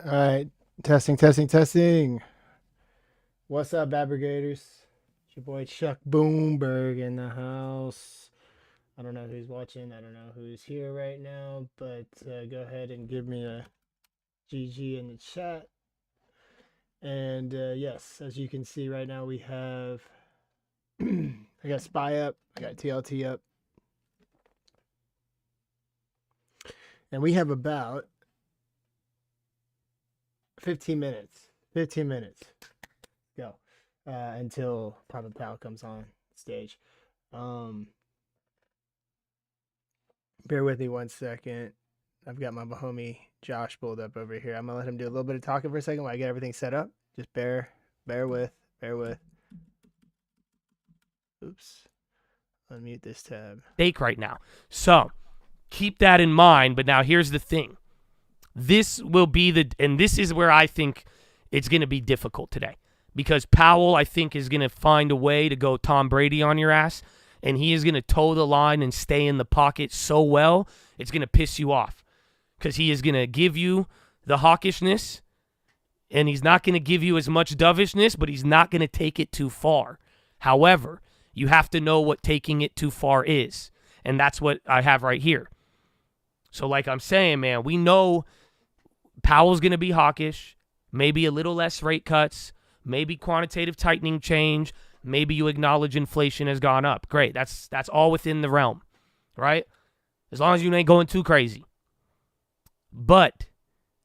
All right, testing, testing, testing. What's up, Bad Brigaders? It's your boy Chuck BOOMberg in the house. I don't know who's watching. I don't know who's here right now, but go ahead and give me a GG in the chat. And yes, as you can see right now, we have I got SPY up, I got TLT up, and we have about 15 minutes. 15 minutes. Go until Papa Powell comes on stage. Bear with me 1 second. I've got my homie Josh pulled up over here. I'm gonna let him do a little bit of talking for a second while I get everything set up. Just bear with. Oops. Unmute this tab. Stake right now. So keep that in mind. But now here's the thing. This will be and this is where I think it's going to be difficult today. Because Powell, I think, is going to find a way to go Tom Brady on your ass. And he is going to toe the line and stay in the pocket so well, it's going to piss you off. Because he is going to give you the hawkishness, and he's not going to give you as much dovishness, but he's not going to take it too far. However, you have to know what taking it too far is. And that's what I have right here. So like I'm saying, man, we know Powell's going to be hawkish, maybe a little less rate cuts, maybe quantitative tightening change, maybe you acknowledge inflation has gone up. Great, that's all within the realm, right? As long as you ain't going too crazy. But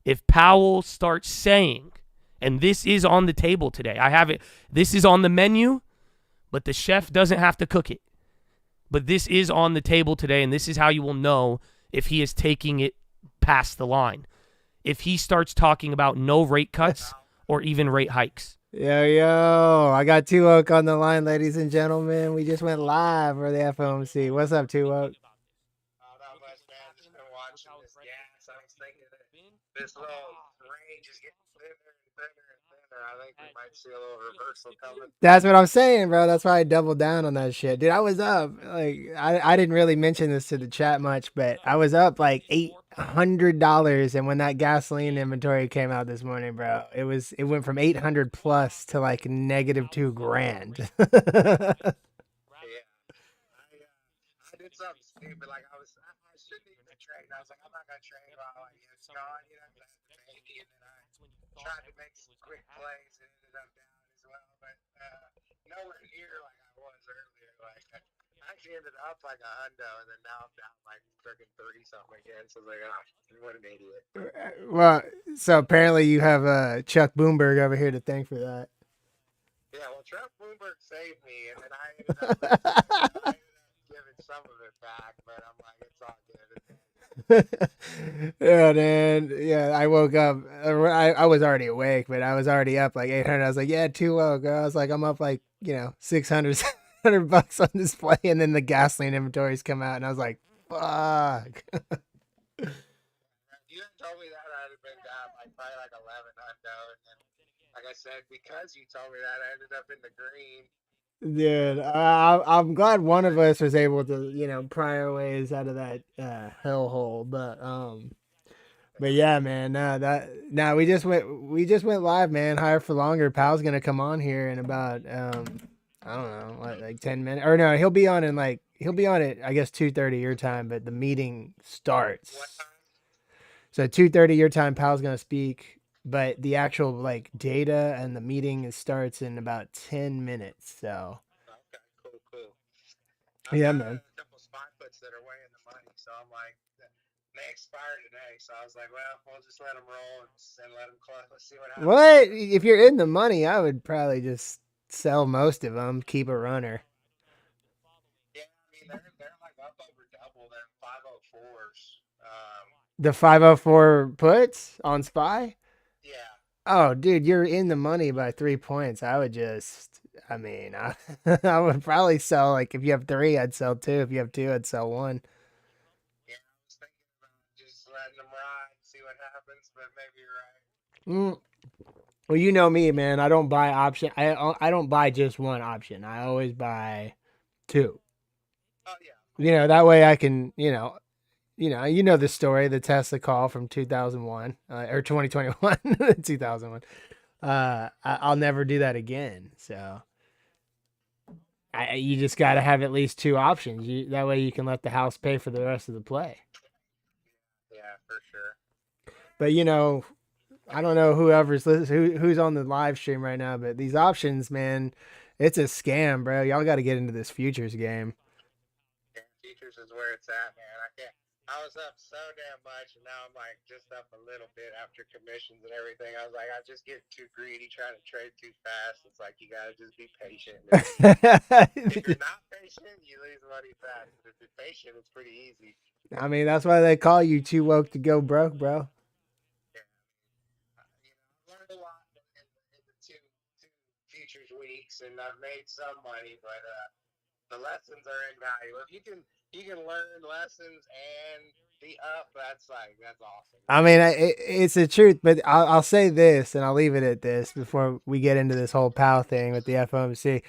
if Powell starts saying, and this is on the table today, I have it, this is on the menu, but the chef doesn't have to cook it. But this is on the table today, and this is how you will know if he is taking it past the line. If he starts talking about no rate cuts or even rate hikes. Yo, I got Two Oak on the line, ladies and gentlemen. We just went live for the FOMC. What's up, Two Oak? Not much, man. Just been watching this gas. I was thinking that this little range is getting thinner and thinner and thinner. I think we might see a little reversal coming. That's what I'm saying, bro. That's why I doubled down on that shit. Dude, I was up. Like, I didn't really mention this to the chat much, but I was up like $800. And when that gasoline inventory came out this morning, bro, it went from 800 plus to like negative $2,000. Yeah. I did something stupid. Like, I shouldn't even have traded. I was like, I'm not going to trade while like, it's gone, you know, that's the baby. And then I tried to make some quick plays and ended up down as well. But nowhere near like I was earlier. Like, I actually ended up like a hundo, and then now I'm down like freaking 30 something again. So I was like, oh, what an idiot. Well, so apparently you have Chuck BOOMberg over here to thank for that. Yeah, well, Trump BOOMberg saved me, and then I ended up giving some of it back, but I'm like, it's all good. Yeah, man. Yeah, I woke up. I was already awake, but I was already up like 800. I was like, yeah, too low, girl. I was like, I'm up like, 600, $700 on display, and then the gasoline inventories come out, and I was like, fuck. You had told me that I'd have been down like probably like 11 hundo, and then, like I said, because you told me that, I ended up in the green. Dude, I'm glad one of us was able to, pry our ways out of that hellhole. But yeah, man, we just went live, man. Higher for longer. Powell's gonna come on here in about I don't know, like 10 minutes. Or no, he'll be on at I guess 2:30 your time, but the meeting starts. What time? So 2:30 your time, Powell's gonna speak. But the actual like data and the meeting starts in about 10 minutes. So Okay, cool. yeah, I've got man. a couple spot puts that are way in the money, so I'm like, they expire today, so I was like, well, we'll just let them roll and let them close. Let's see what happens. What if you're in the money? I would probably just sell most of them, keep a runner. Yeah, I mean they're like up over double them 504s. The 504 puts on SPY. Yeah. Oh, dude, you're in the money by 3 points. I would I would probably sell, like, if you have 3, I'd sell 2. If you have 2, I'd sell 1. Yeah, I was thinking about just letting them ride, see what happens, but maybe you're right. Well, you know me, man. I don't buy option. I don't buy just one option. I always buy 2. Oh yeah. That way I can, you know the story, the Tesla call from 2001 or 2021, 2001. I'll never do that again. So you just got to have at least two options. That way you can let the house pay for the rest of the play. Yeah, for sure. But I don't know who's on the live stream right now, but these options, man, it's a scam, bro. Y'all got to get into this futures game. Yeah, futures is where it's at, man. I was up so damn much, and now I'm like just up a little bit after commissions and everything. I was like, I just get too greedy trying to trade too fast. It's like you gotta just be patient. If you're not patient, you lose money fast. But if you're patient, it's pretty easy. I mean, that's why they call you too woke to go broke, bro. Yeah. I've learned a lot in the two futures weeks, and I've made some money, but the lessons are invaluable. If you can learn lessons and be up, that's awesome. I mean, it's the truth, but I'll say this, and I'll leave it at this before we get into this whole Powell thing with the FOMC.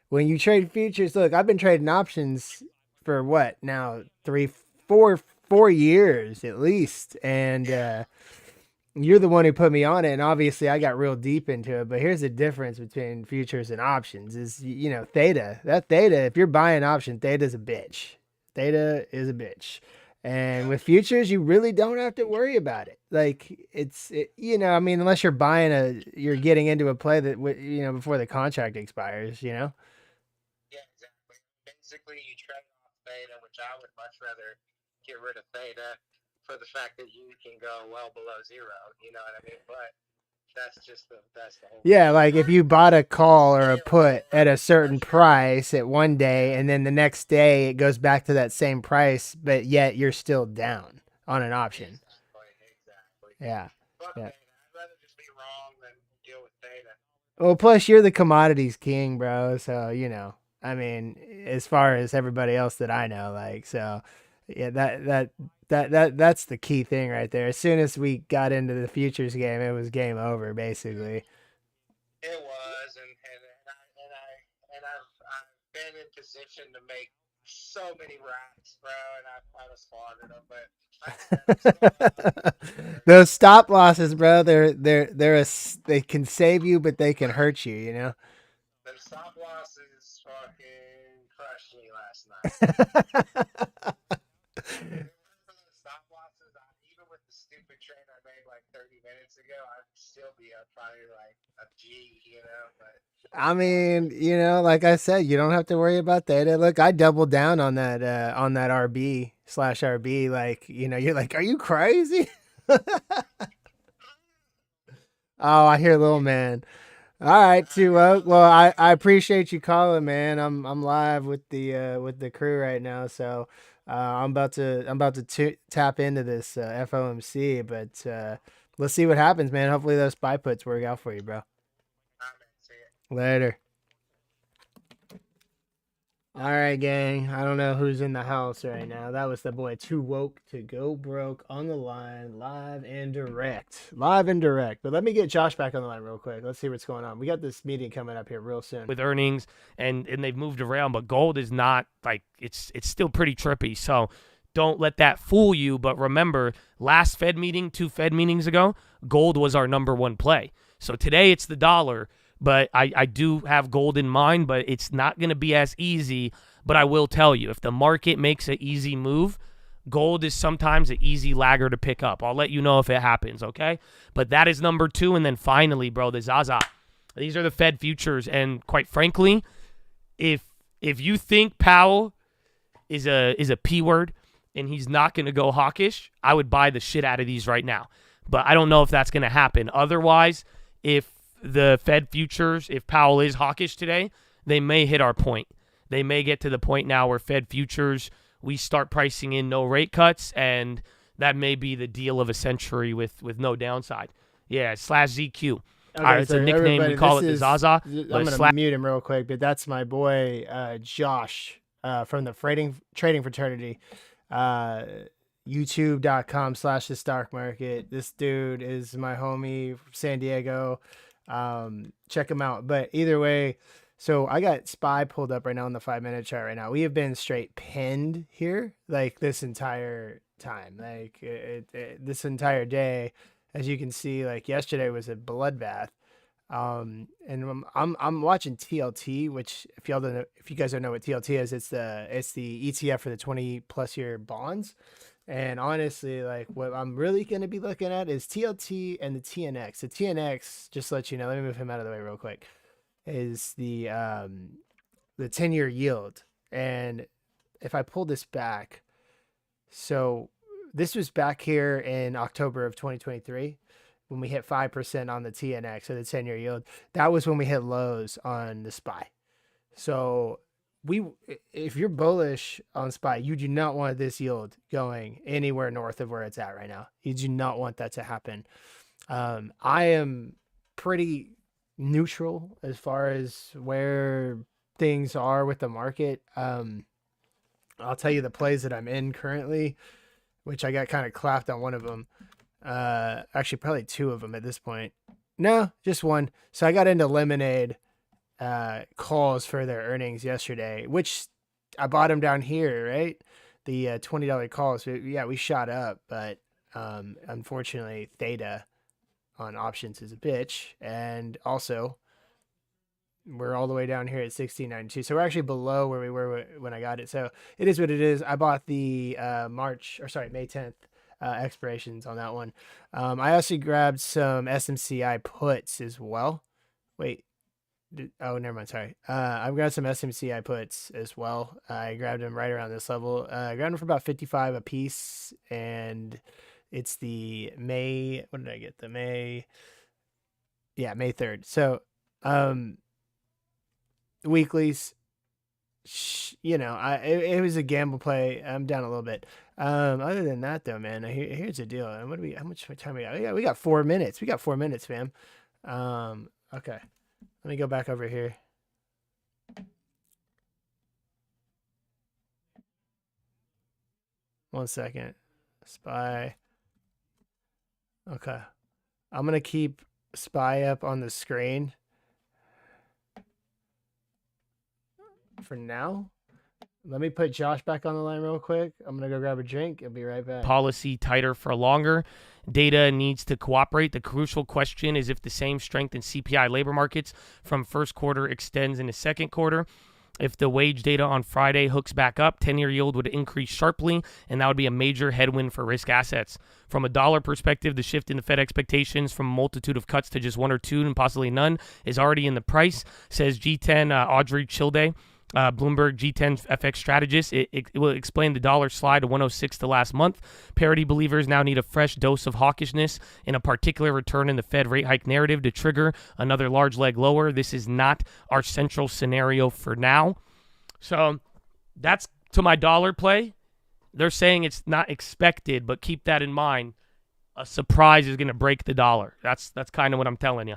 When you trade futures, look, I've been trading options for what now, 4 years at least, and you're the one who put me on it, and obviously I got real deep into it. But here's the difference between futures and options: is theta. That theta, if you're buying option, theta's a bitch. Theta is a bitch. And with futures, you really don't have to worry about it. Like I mean, unless you're you're getting into a play that before the contract expires. Yeah, exactly. Basically, you trade off theta, which I would much rather get rid of theta for the fact that you can go well below zero. You know what I mean? But that's the whole. Yeah, like if you bought a call or a put at a certain price at one day, and then the next day it goes back to that same price, but yet you're still down on an option. Exactly. Yeah. But yeah. I'd rather just be wrong than deal with data. Well, plus you're the commodities king, bro. So I mean, as far as everybody else that I know, like, so yeah, that's the key thing right there. As soon as we got into the futures game, it was game over, basically. It was, and I've been in position to make so many racks, bro, and I've slaughtered them. But those stop losses, bro, they can save you, but they can hurt you. The stop losses fucking crushed me last night. Stop losses, even with the stupid trade I made like 30 minutes ago, I'd still be up probably like a G, but I mean, like I said, you don't have to worry about that. Look, I doubled down on that RB/RB. Like, you're like, are you crazy? Oh, I hear little man. All right, too. Well, I appreciate you calling, man. I'm live with the crew right now, so I'm about to tap into this FOMC, but let's see what happens, man. Hopefully those buy puts work out for you, bro. Later. All right, gang. I don't know who's in the house right now. That was the boy Too Woke to Go Broke on the line, live and direct. But let me get Josh back on the line real quick. Let's see what's going on. We got this meeting coming up here real soon with earnings, and they've moved around, but gold is not like it's still pretty trippy. So don't let that fool you. But remember, last Fed meeting, 2 Fed meetings ago, gold was our number one play. So today it's the dollar. But I do have gold in mind, but it's not going to be as easy. But I will tell you, if the market makes an easy move, gold is sometimes an easy lagger to pick up. I'll let you know if it happens, okay? But that is number 2. And then finally, bro, the Zaza. These are the Fed futures. And quite frankly, if you think Powell is a P word and he's not going to go hawkish, I would buy the shit out of these right now. But I don't know if that's going to happen. Otherwise, if the Fed futures, if Powell is hawkish today, they may hit our point. They may get to the point now where Fed futures, we start pricing in no rate cuts, and that may be the deal of a century with no downside. Yeah, /ZQ. Okay, all right, it's a nickname. We call it the Zaza. I'm going to mute him real quick, but that's my boy Josh from the trading fraternity. YouTube.com/the stock market. This dude is my homie from San Diego. Check him out. But either way, so I got SPY pulled up right now on the 5-minute chart right now. We have been straight pinned here like this entire time. Like this entire day, as you can see, like yesterday was a bloodbath. And I'm watching TLT, which if you guys don't know what TLT is, it's the ETF for the 20+ year bonds. And honestly, like what I'm really going to be looking at is TLT and the TNX. The TNX, just to let you know, let me move him out of the way real quick, is the 10-year yield. And if I pull this back, so this was back here in October of 2023 when we hit 5% on the TNX, so the 10-year yield. That was when we hit lows on the SPY. So if you're bullish on SPY, you do not want this yield going anywhere north of where it's at right now. You do not want that to happen. I am pretty neutral as far as where things are with the market. I'll tell you the plays that I'm in currently, which I got kind of clapped on one of them. Actually, probably two of them at this point. No, just one. So I got into Lemonade calls for their earnings yesterday, which I bought them down here, right? The $20 calls. Yeah, we shot up, but unfortunately, theta on options is a bitch. And also, we're all the way down here at 1692. So we're actually below where we were when I got it. So it is what it is. I bought the May 10th expirations on that one. I also grabbed some SMCI puts as well. Wait. Oh, never mind. Sorry. I've got some SMCI puts as well. I grabbed them right around this level. I grabbed them for about 55 a piece, and it's the May. What did I get? The May. Yeah, May 3rd. So, weeklies. It was a gamble play. I'm down a little bit. Other than that, though, man, here's the deal. And how much time we got? Yeah, we got 4 minutes. We got 4 minutes, fam. Okay. Let me go back over here. One second. SPY. Okay. I'm going to keep SPY up on the screen for now. Let me put Josh back on the line real quick. I'm going to go grab a drink. I'll be right back. Policy tighter for longer. Data needs to cooperate. The crucial question is if the same strength in CPI labor markets from first quarter extends into second quarter. If the wage data on Friday hooks back up, 10-year yield would increase sharply, and that would be a major headwind for risk assets. From a dollar perspective, the shift in the Fed expectations from a multitude of cuts to just one or two and possibly none is already in the price, says G10 Audrey Childe. BOOMberg G10 FX strategist. It will explain the dollar slide to 106 to last month. Parity believers now need a fresh dose of hawkishness in a particular return in the Fed rate hike narrative to trigger another large leg lower. This is not our central scenario for now. So that's to my dollar play. They're saying it's not expected, but keep that in mind. A surprise is going to break the dollar. That's kind of what I'm telling you.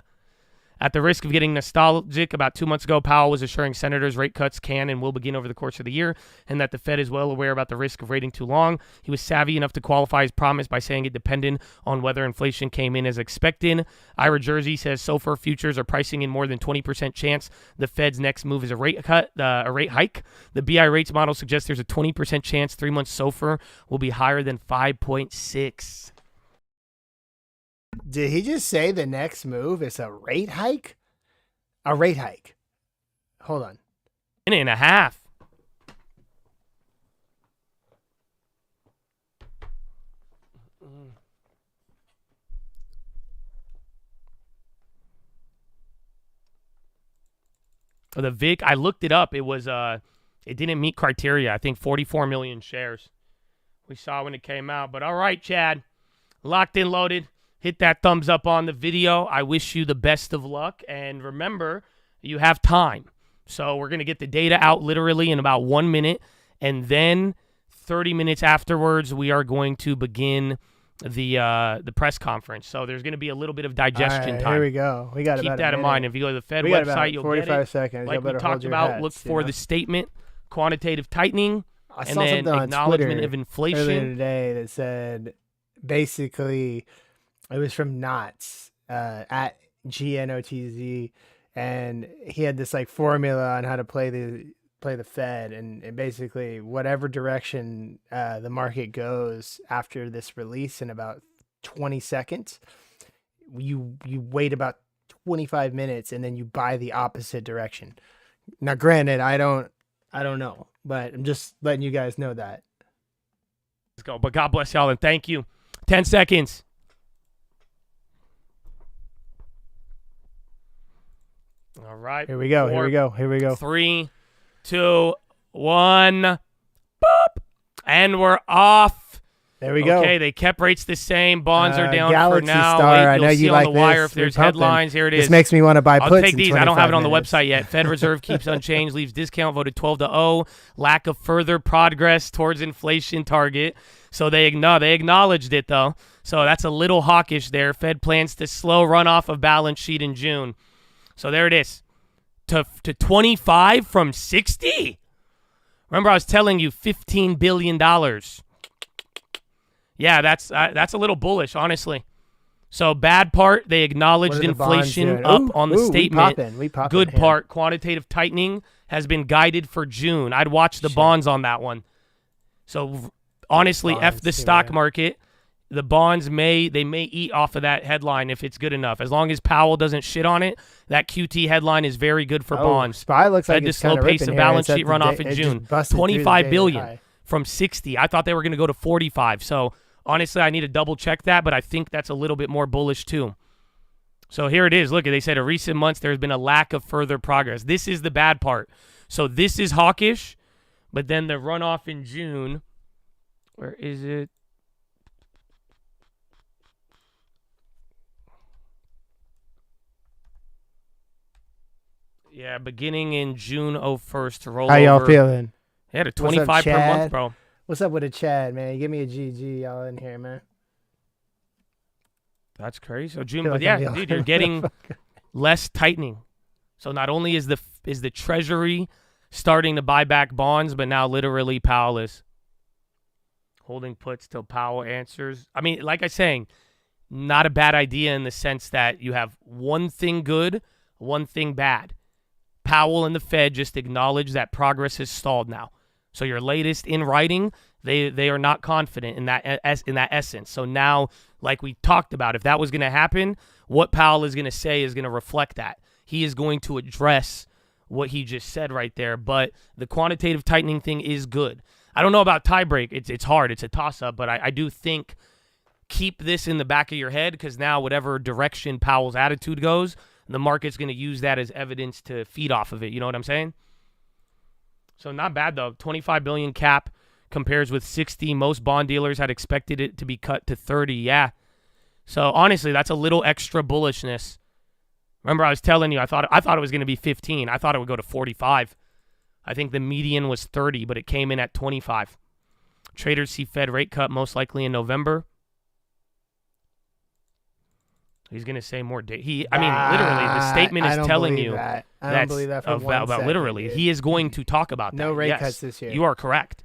At the risk of getting nostalgic, about 2 months ago, Powell was assuring senators rate cuts can and will begin over the course of the year, and that the Fed is well aware about the risk of waiting too long. He was savvy enough to qualify his promise by saying it depended on whether inflation came in as expected. Ira Jersey says SOFR futures are pricing in more than 20% chance the Fed's next move is a rate hike. The BI rates model suggests there's a 20% chance 3 months SOFR will be higher than 5.6. Did he just say the next move is a rate hike? A rate hike. Hold on. Minute and a half. The VIX, I looked it up. It was it didn't meet criteria. I think 44 million shares. We saw when it came out. But all right, Chad. Locked and loaded. Hit that thumbs up on the video. I wish you the best of luck. And remember, you have time. So we're going to get the data out literally in about 1 minute. And then 30 minutes afterwards, we are going to begin the press conference. So there's going to be a little bit of digestion time. Here we go. We got Keep that in mind. If you go to the Fed website, you'll get it. 45 seconds. Like we talked about, look for the statement, quantitative tightening, and then acknowledgement of inflation. Earlier today that said basically... It was from Knots at GNOTZ, and he had this like formula on how to play play the Fed, and basically whatever direction the market goes after this release in about 20 seconds, you wait about 25 minutes and then you buy the opposite direction. Now, granted, I don't know, but I'm just letting you guys know that. Let's go. But God bless y'all and thank you. 10 seconds. All right. Here we go. 4, Here we go. Here we go. 3, 2, 1. Boop. And we're off. There we go. Okay, they kept rates the same. Bonds are down Galaxy for now. Star, Wait, I you'll know see you on like the wire this. if there's We're pumping. headlines. Here it is. This makes me want to buy puts. I'll take in these. I don't have it on the 25 minutes. website yet. Fed Reserve keeps unchanged, leaves discount voted 12-0. Lack of further progress towards inflation target. So they acknowledged it though. So that's a little hawkish there. Fed plans to slow runoff of balance sheet in June. So there it is. To 25 from 60. Remember, I was telling you $15 billion. Yeah, that's a little bullish, honestly. So bad part, they acknowledged inflation up on the statement. We poppin', Good here. part, quantitative tightening has been guided for June. I'd watch the bonds on that one. So honestly, Bonds, F the stock yeah. market. The bonds may eat off of that headline if it's good enough. As long as Powell doesn't shit on it, that QT headline is very good for bonds. SPY looks like Fed to it's slow kind of pace of balance sheet runoff in it June. just busted through the 25 daily billion high. from 60. I thought they were going to go to 45. So honestly, I need to double check that, but I think that's a little bit more bullish too. So here it is. Look, they said in recent months there's been a lack of further progress. This is the bad part. So this is hawkish, but then the runoff in June, where is it? Yeah, beginning in June 01st to roll How y'all over. feeling? Yeah, to What's up, 25 per month, Chad? bro. What's up with the Chad, man? Give me a GG, y'all in here, man. That's crazy. So June, Feel but like I'm yeah, yelling. dude, you're getting less tightening. So not only is the Treasury starting to buy back bonds, but now literally Powell is holding puts till Powell answers. I mean, like I'm saying, not a bad idea in the sense that you have one thing good, one thing bad. Powell and the Fed just acknowledge that progress has stalled now. So your latest in writing, they are not confident in that essence. So now, like we talked about, if that was going to happen, what Powell is going to say is going to reflect that. He is going to address what he just said right there. But the quantitative tightening thing is good. I don't know about tiebreak. It's hard. It's a toss-up. But I do think keep this in the back of your head because now whatever direction Powell's attitude goes, the market's going to use that as evidence to feed off of it. You know what I'm saying? So not bad, though. 25 billion cap compares with 60. Most bond dealers had expected it to be cut to 30. Yeah. So honestly, that's a little extra bullishness. Remember, I was telling you, I thought it was going to be 15. I thought it would go to 45. I think the median was 30, but it came in at 25. Traders see Fed rate cut most likely in November. He's going to say more. I mean, literally, the statement is telling you that. I don't believe that for about one literally. second, dude. He is going to talk about that. No rate Yes, cuts this year. You are correct.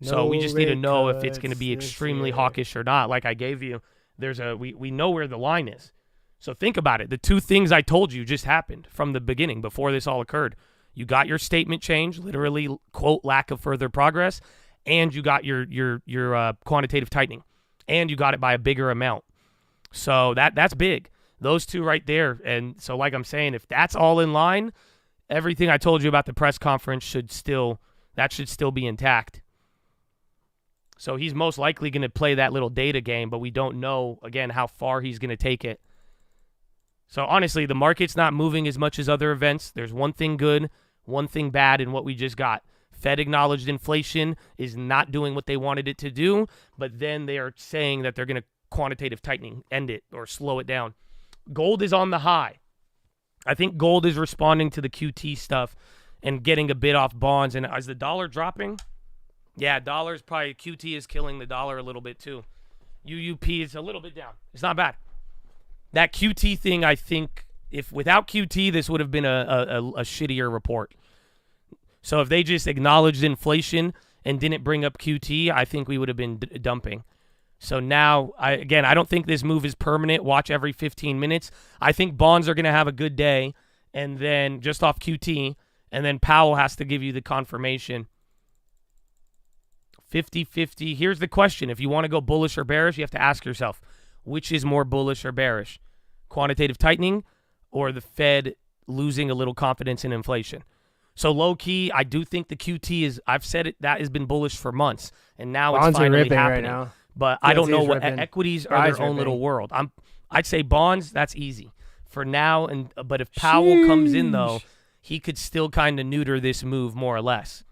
So No we just need to rate know if it's going to cuts be this extremely year. hawkish or not. Like I gave you, we know where the line is. So think about it. The two things I told you just happened from the beginning before this all occurred. You got your statement change, literally, quote, lack of further progress, and you got your quantitative tightening, and you got it by a bigger amount. So that's big. Those two right there. And so like I'm saying, if that's all in line, everything I told you about the press conference should still be intact. So he's most likely going to play that little data game, but we don't know, again, how far he's going to take it. So honestly, the market's not moving as much as other events. There's one thing good, one thing bad in what we just got. Fed acknowledged inflation is not doing what they wanted it to do, but then they are saying that they're going to quantitative tightening, end it, or slow it down. Gold is on the high. I think gold is responding to the QT stuff and getting a bit off bonds. And is the dollar dropping? Yeah, dollar's probably, QT is killing the dollar a little bit too. UUP is a little bit down. It's not bad. That QT thing, I think, if without QT, this would have been a shittier report. So if they just acknowledged inflation and didn't bring up QT, I think we would have been dumping. So now, I don't think this move is permanent. Watch every 15 minutes. I think bonds are going to have a good day, and then just off QT, And then Powell has to give you the confirmation. 50-50. Here's the question. If you want to go bullish or bearish, you have to ask yourself, which is more bullish or bearish? Quantitative tightening or the Fed losing a little confidence in inflation? So low key, I do think the QT is, I've said it, that has been bullish for months, and now Bonds it's are finally ripping happening. right now. But I don't QT know is what ripping. equities are Buys their own ripping. little world. I'd say bonds, that's easy for now, but if Powell comes in though, Sheesh. he could still kind of neuter this move more or less.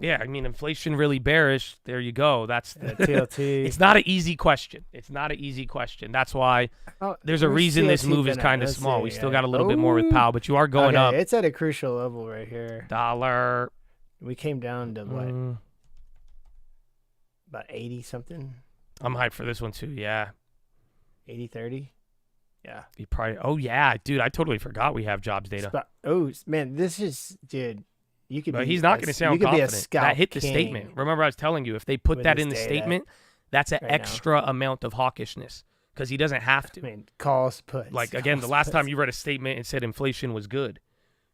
Yeah, I mean, inflation really bearish. There you go. That's Yeah, TLT. It's not an easy question. It's not an easy question. That's why there's a Where's reason this TLT move is been at? kind of Let's small. see, We still yeah. got a little bit more with Ooh. Powell, but you are going Okay, up. It's at a crucial level right here. Dollar. We came down to what? Mm, About 80 something? I'm hyped for this one too. Yeah. 80, 30? Yeah. You probably. Oh yeah, dude. I totally forgot we have jobs data. Man, this is, dude. You could But be he's not a- going to you sound could be a confident. scalp That hit the king statement. Remember, I was telling you, if they put with that this in the data statement, that's an right now. extra amount of hawkishness because he doesn't have to. I mean, calls, puts. Like, again, the calls, last time puts. you read a statement, it said inflation was good.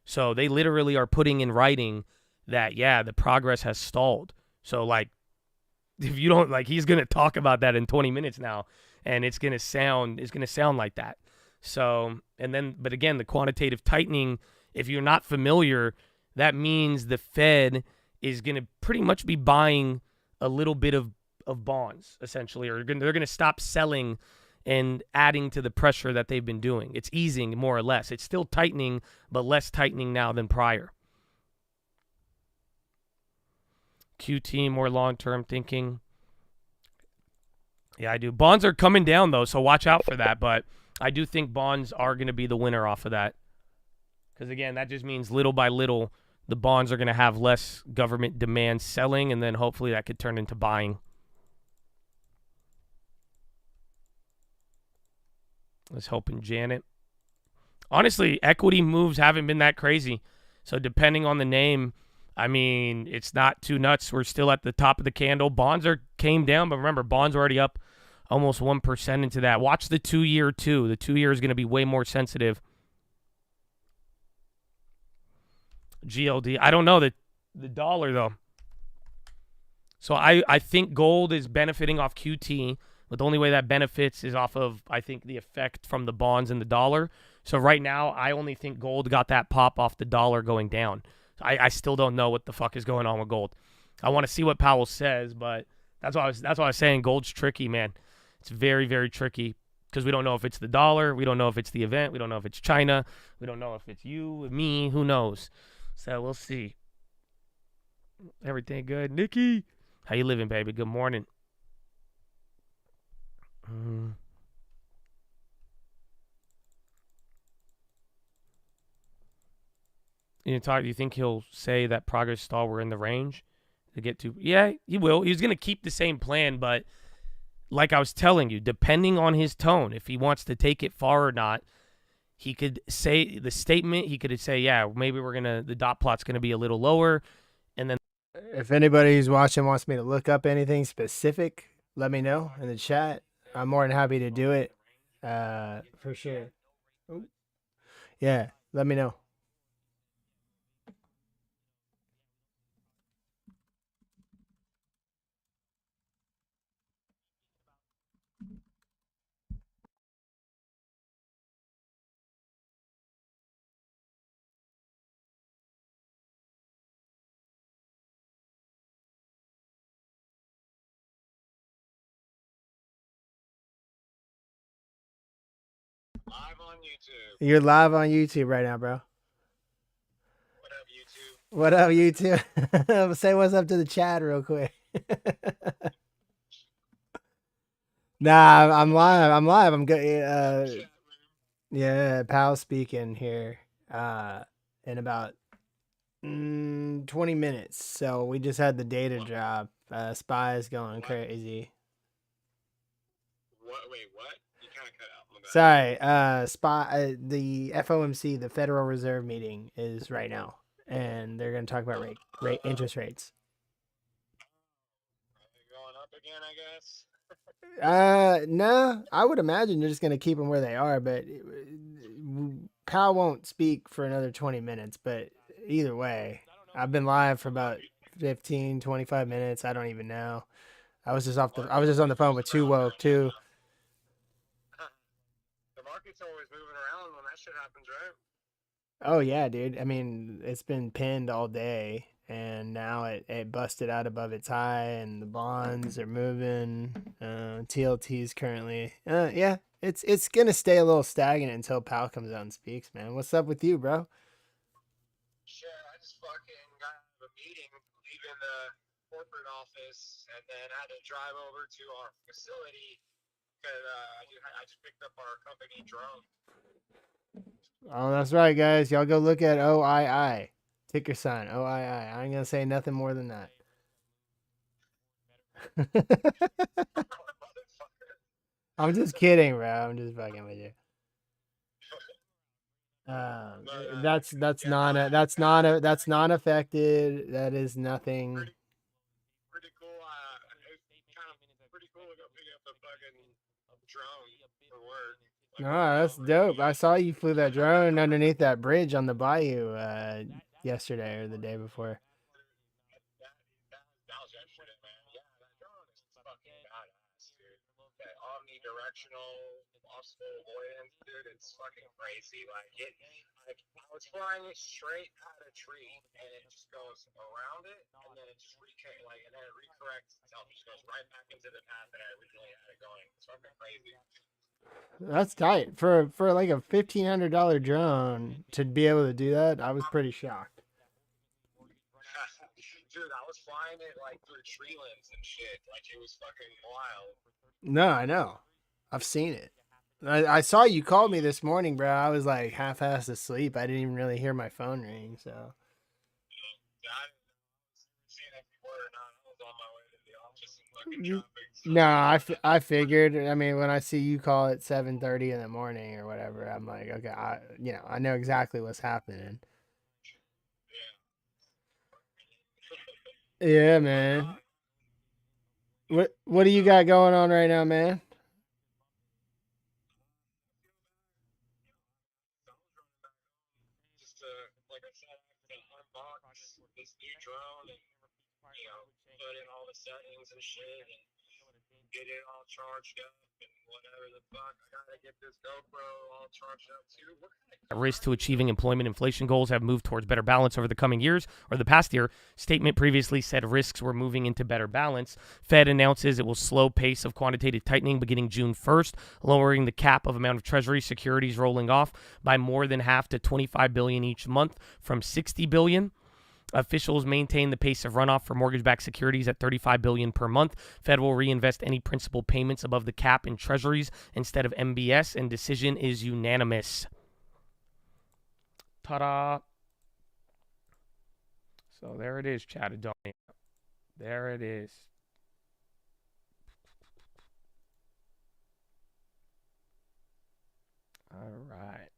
So they literally are putting in writing that, yeah, the progress has stalled. So, like, if you don't, like, he's going to talk about that in 20 minutes now, and it's going to sound like that. So, and then, but again, the quantitative tightening, if you're not familiar, that means the Fed is going to pretty much be buying a little bit of bonds, essentially, or they're going to stop selling and adding to the pressure that they've been doing. It's easing more or less. It's still tightening, but less tightening now than prior. QT, more long-term thinking. Yeah, I do. Bonds are coming down, though, so watch out for that. But I do think bonds are going to be the winner off of that. Because, again, that just means little by little, the bonds are going to have less government demand selling, and then hopefully that could turn into buying. Let's hope in Janet. Honestly, equity moves haven't been that crazy. So depending on the name, I mean, it's not too nuts. We're still at the top of the candle. Bonds came down, but remember, bonds are already up almost 1% into that. Watch the 2-year too. The 2-year is going to be way more sensitive. GLD. I don't know the dollar though. So I think gold is benefiting off QT, but the only way that benefits is off of, I think, the effect from the bonds and the dollar. So right now, I only think gold got that pop off the dollar going down. I still don't know what the fuck is going on with gold. I want to see what Powell says, but that's why I was saying gold's tricky, man. It's very, very tricky because we don't know if it's the dollar, we don't know if it's the event, we don't know if it's China, we don't know if it's you, me, who knows. So we'll see. Everything good, Nikki? How you living, baby? Good morning. You think he'll say that progress stall we're in the range to get to? Yeah, he will. He's going to keep the same plan, but like I was telling you, depending on his tone, if he wants to take it far or not, he could say the statement. He could say, yeah, maybe the dot plot's going to be a little lower. And then If anybody who's watching wants me to look up anything specific, let me know in the chat. I'm more than happy to do it. For sure. Yeah, let me know. Live on YouTube. You're live on YouTube right now, bro. What up, YouTube? What up, YouTube? Say what's up to the chat real quick. Nah, I'm live. I'm good. Yeah, Powell speaking here. In about 20 minutes. So we just had the data drop. SPY's going crazy. Wait, what? You kind of cut out. My bad. Sorry. The FOMC, the Federal Reserve meeting, is right now, and they're going to talk about interest rates. Are they going up again, I guess? No, I would imagine they're just going to keep them where they are, but Powell won't speak for another 20 minutes, but either way, I've been live for about 15, 25 minutes. I don't even know. I was just on the phone with Too Woke too. The market's always moving around when that shit happens, right? Oh yeah, dude. I mean, it's been pinned all day, and now it busted out above its high, and the bonds are moving. TLT's currently, yeah, it's gonna stay a little stagnant until Powell comes out and speaks, man. What's up with you, bro? Shit, I just fucking got out of a meeting leaving the corporate office and then had to drive over to our facility because I just picked up our company drone. Oh, that's right, guys. Y'all go look at OII ticker sign OII. I ain't gonna say nothing more than that. I'm just kidding, bro. I'm just fucking with you. That's non-affected. That is nothing. Pretty cool. It's kind of pretty cool to go pick up a fucking drone for work. No, that's dope. I saw you flew that drone underneath that bridge on the bayou yesterday or the day before. That was yesterday, man. Yeah, that drone is fucking badass, dude. That omnidirectional possible avoidance, dude, it's fucking crazy. Like I was flying it straight at a tree, and it just goes around it, and then it just and then it recorrects itself. It just goes right back into the path that I originally had it going. It's fucking crazy. That's tight for like a $1,500 drone to be able to do that. I was pretty shocked. Dude, I was flying it like through tree limbs and shit. Like it was fucking wild. No, I know. I've seen it. I saw you called me this morning, bro. I was like half-assed asleep. I didn't even really hear my phone ring, so. I seen it before or not. I was on my way to the office and fucking shopping. So No, I figured. I mean, when I see you call at 7:30 in the morning or whatever, I'm like, okay, I know exactly what's happening. Yeah, man. What do you got going on right now, man? just like I said, I have to unbox this new drone and put in all the settings and shit and get it all charged up and whatever the fuck. I gotta get this GoPro all charged up too. Risks to achieving employment inflation goals have moved towards better balance over the coming years, or the past year. Statement previously said risks were moving into better balance. Fed announces it will slow pace of quantitative tightening beginning June 1st, lowering the cap of amount of Treasury securities rolling off by more than half to $25 billion each month from $60 billion. Officials maintain the pace of runoff for mortgage-backed securities at $35 billion per month. Fed will reinvest any principal payments above the cap in treasuries instead of MBS, and decision is unanimous. Ta-da! So there it is, Chatadonia. There it is. All right.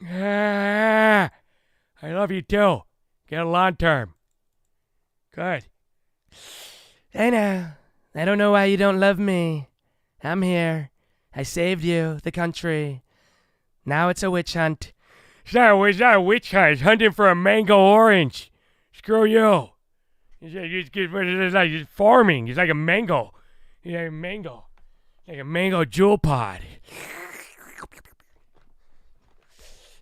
Ah, I love you too. Get a long term. Good. I know. I don't know why you don't love me. I'm here. I saved you, the country. Now it's a witch hunt. It's not a witch hunt. It's hunting for a mango orange. Screw you. It's like farming. It's like a mango. It's like a mango. Like a mango jewel pod.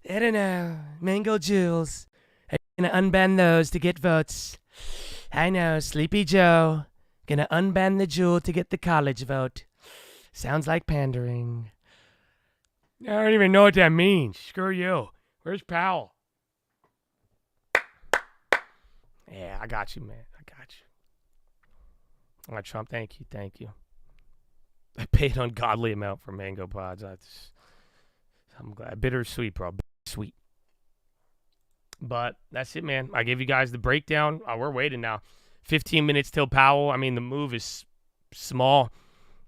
I don't know. Mango jewels. I'm gonna unban those to get votes. I know, Sleepy Joe. Gonna unban the jewel to get the college vote. Sounds like pandering. I don't even know what that means. Screw you. Where's Powell? Yeah, I got you, man. I got you. All right, Trump, thank you. I paid an ungodly amount for mango pods. I'm glad. Bittersweet, bro. Sweet. But that's it, man. I gave you guys the breakdown. We're waiting now. 15 minutes till Powell. I mean, the move is small.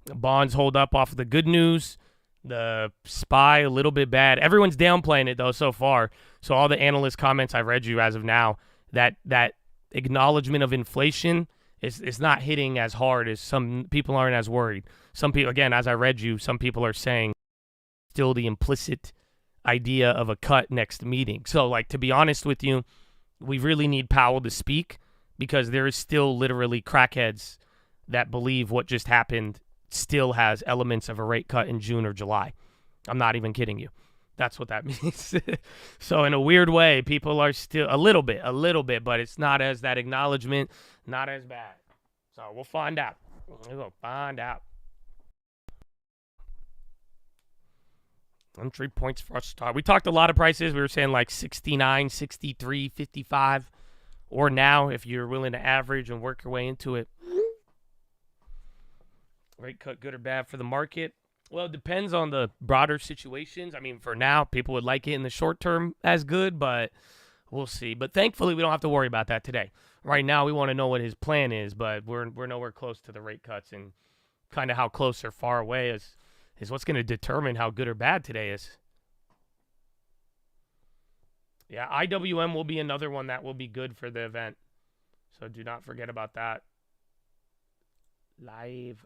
The bonds hold up off of the good news. The SPY, a little bit bad. Everyone's downplaying it, though, so far. So all the analyst comments I've read you as of now, that acknowledgement of inflation is not hitting as hard as some people aren't as worried. Some people, again, as I read you, some people are saying still the implicit idea of a cut next meeting. So, like, to be honest with you, we really need Powell to speak because there is still literally crackheads that believe what just happened still has elements of a rate cut in June or July. I'm not even kidding you. That's what that means. So in a weird way, people are still a little bit, but it's not as that acknowledgement, not as bad. So we'll find out. We'll find out. Entry points for us to start. We talked a lot of prices. We were saying like 69, 63, 55. Or now, if you're willing to average and work your way into it. Rate cut, good or bad for the market? Well, it depends on the broader situations. I mean, for now, people would like it in the short term as good, but we'll see. But thankfully, we don't have to worry about that today. Right now, we want to know what his plan is, but we're nowhere close to the rate cuts, and kind of how close or far away is what's going to determine how good or bad today is. Yeah, IWM will be another one that will be good for the event. So do not forget about that. Live.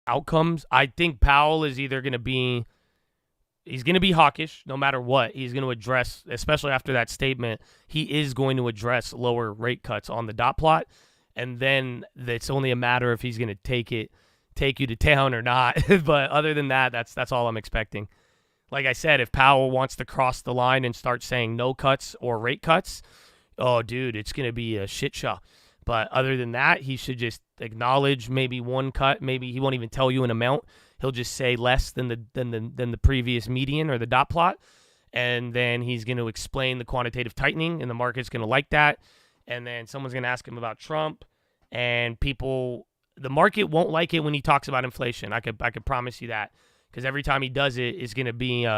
Outcomes. I think Powell is either going to be, he's going to be hawkish no matter what. He's going to address, especially after that statement, he is going to address lower rate cuts on the dot plot. And then it's only a matter if he's going to take you to town or not. But other than that, that's all I'm expecting. Like I said, if Powell wants to cross the line and start saying no cuts or rate cuts, oh, dude, it's going to be a shit show. But other than that, he should just acknowledge maybe one cut. Maybe he won't even tell you an amount. He'll just say less than the previous median or the dot plot. And then he's going to explain the quantitative tightening, and the market's going to like that. And then someone's going to ask him about Trump. And the market won't like it when he talks about inflation. I could promise you that. Because every time he does it, it's going to be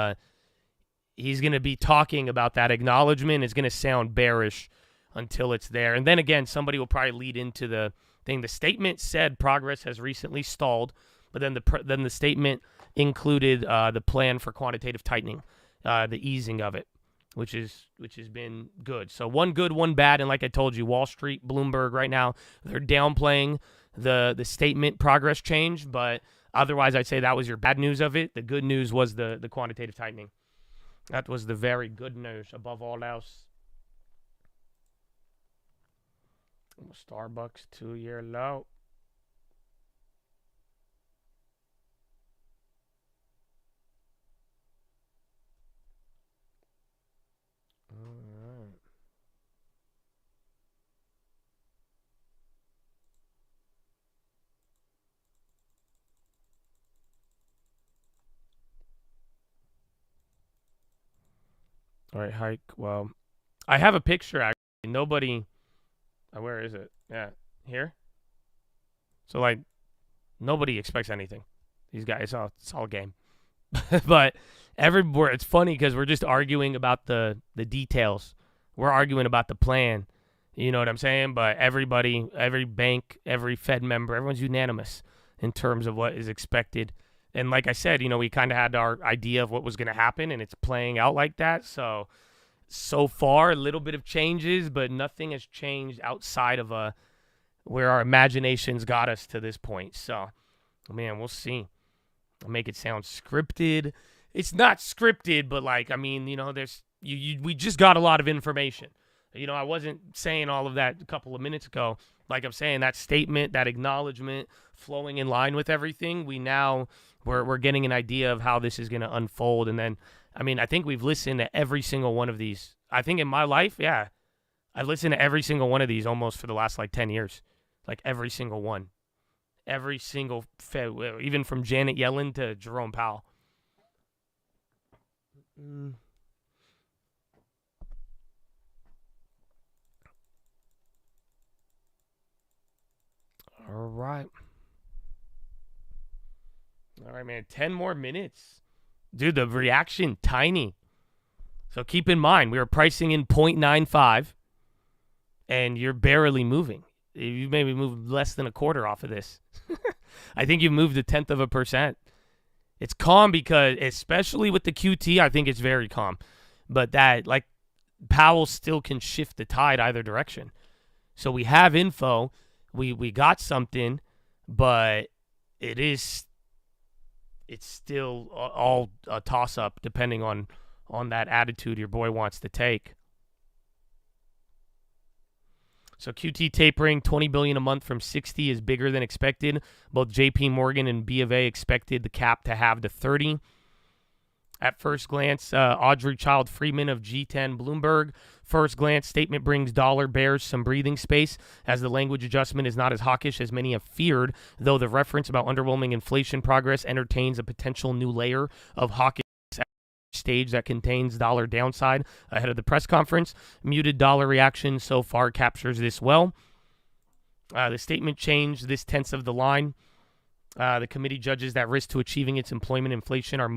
he's going to be talking about that acknowledgement. It's going to sound bearish until it's there. And then again, somebody will probably lead into the thing. The statement said progress has recently stalled, but then the statement included the plan for quantitative tightening, the easing of it, which has been good. So one good, one bad. And like I told you, Wall Street, BOOMberg right now, they're downplaying the statement progress change, but otherwise, I'd say that was your bad news of it. The good news was the quantitative tightening. That was the very good news above all else. Starbucks 2-year low. All right. All right, hike. Well, I have a picture, actually. Nobody... where is it? Yeah, here? So, like, nobody expects anything. These guys, it's all game. But it's funny because we're just arguing about the details. We're arguing about the plan. You know what I'm saying? But everybody, every bank, every Fed member, everyone's unanimous in terms of what is expected. And like I said, we kind of had our idea of what was going to happen, and it's playing out like that. So far, a little bit of changes, but nothing has changed outside of where our imaginations got us to this point. So, man, we'll see. I'll make it sound scripted. It's not scripted, but we just got a lot of information. I wasn't saying all of that a couple of minutes ago. Like I'm saying, that statement, that acknowledgement, flowing in line with everything, we're getting an idea of how this is going to unfold. And then, I think we've listened to every single one of these. I think in my life, yeah, I've listened to every single one of these almost for the last 10 years. Like every single one. Every single Fed, even from Janet Yellen to Jerome Powell. All right. All right, man. 10 more minutes. Dude, the reaction, tiny. So keep in mind, we were pricing in 0.95, and you're barely moving. You maybe moved less than a quarter off of this. I think you've moved 0.1%. It's calm because, especially with the QT, I think it's very calm. But that, like, Powell still can shift the tide either direction. So we have info. We got something, but it's still all a toss-up depending on that attitude your boy wants to take. So QT tapering, $20 billion a month from 60 is bigger than expected. Both J.P. Morgan and B of A expected the cap to have to 30. At first glance, Audrey Child Freeman of G10 Bloomberg. First glance statement brings dollar bears some breathing space as the language adjustment is not as hawkish as many have feared, though the reference about underwhelming inflation progress entertains a potential new layer of hawkish stage that contains dollar downside ahead of the press conference. Muted dollar reaction so far captures this well. The statement changed this tense of the line. The committee judges that risk to achieving its employment inflation have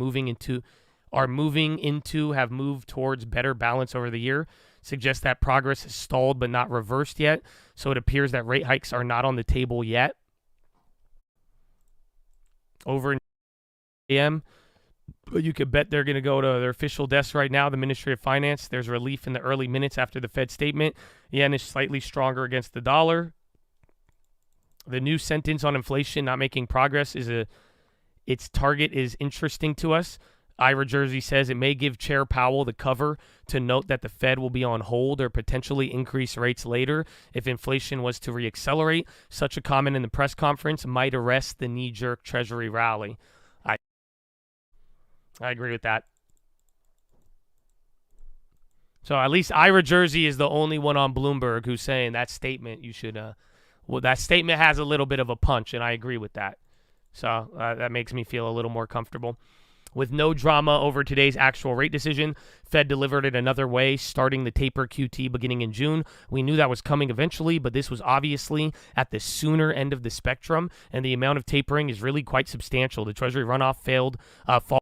moved towards better balance over the year. Suggests that progress has stalled but not reversed yet. So it appears that rate hikes are not on the table yet. Over in AM, but you could bet they're going to go to their official desk right now, the Ministry of Finance. There's relief in the early minutes after the Fed statement. Yen is slightly stronger against the dollar. The new sentence on inflation not making progress its target is interesting to us. Ira Jersey says it may give Chair Powell the cover to note that the Fed will be on hold or potentially increase rates later if inflation was to reaccelerate. Such a comment in the press conference might arrest the knee-jerk Treasury rally. I agree with that. So at least Ira Jersey is the only one on Bloomberg who's saying that statement you should that statement has a little bit of a punch, and I agree with that. So that makes me feel a little more comfortable. With no drama over today's actual rate decision, Fed delivered it another way, starting the taper QT beginning in June. We knew that was coming eventually, but this was obviously at the sooner end of the spectrum, and the amount of tapering is really quite substantial. The Treasury runoff fall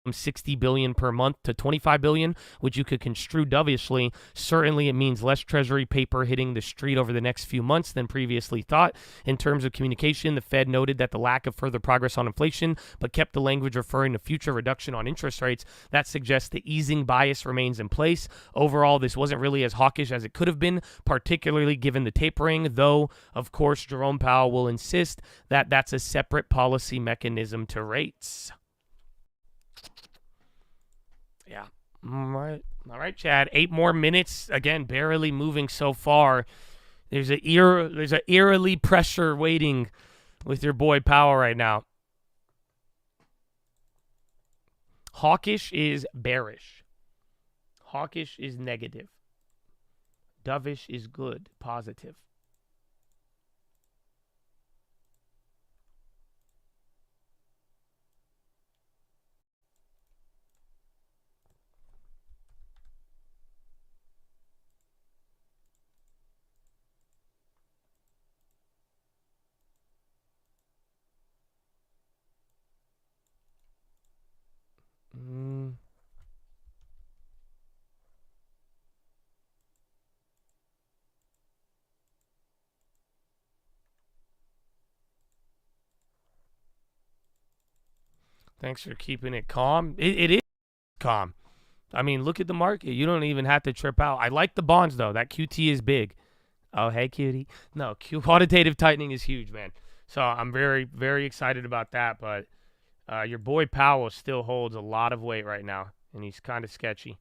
from $60 billion per month to $25 billion, which you could construe dovishly. Certainly, it means less Treasury paper hitting the street over the next few months than previously thought. In terms of communication, the Fed noted that the lack of further progress on inflation, but kept the language referring to future reduction on interest rates. That suggests the easing bias remains in place. Overall, this wasn't really as hawkish as it could have been, particularly given the tapering, though, of course, Jerome Powell will insist that that's a separate policy mechanism to rates. Yeah. All right, Chad. 8 more minutes. Again, barely moving so far. There's an eerily pressure waiting with your boy Powell right now. Hawkish is bearish. Hawkish is negative. Dovish is good, positive. Thanks for keeping it calm. It is calm. I mean, look at the market. You don't even have to trip out. I like the bonds, though. That QT is big. Oh, hey, cutie. No, quantitative tightening is huge, man. So I'm very, very excited about that. But your boy Powell still holds a lot of weight right now, and he's kind of sketchy.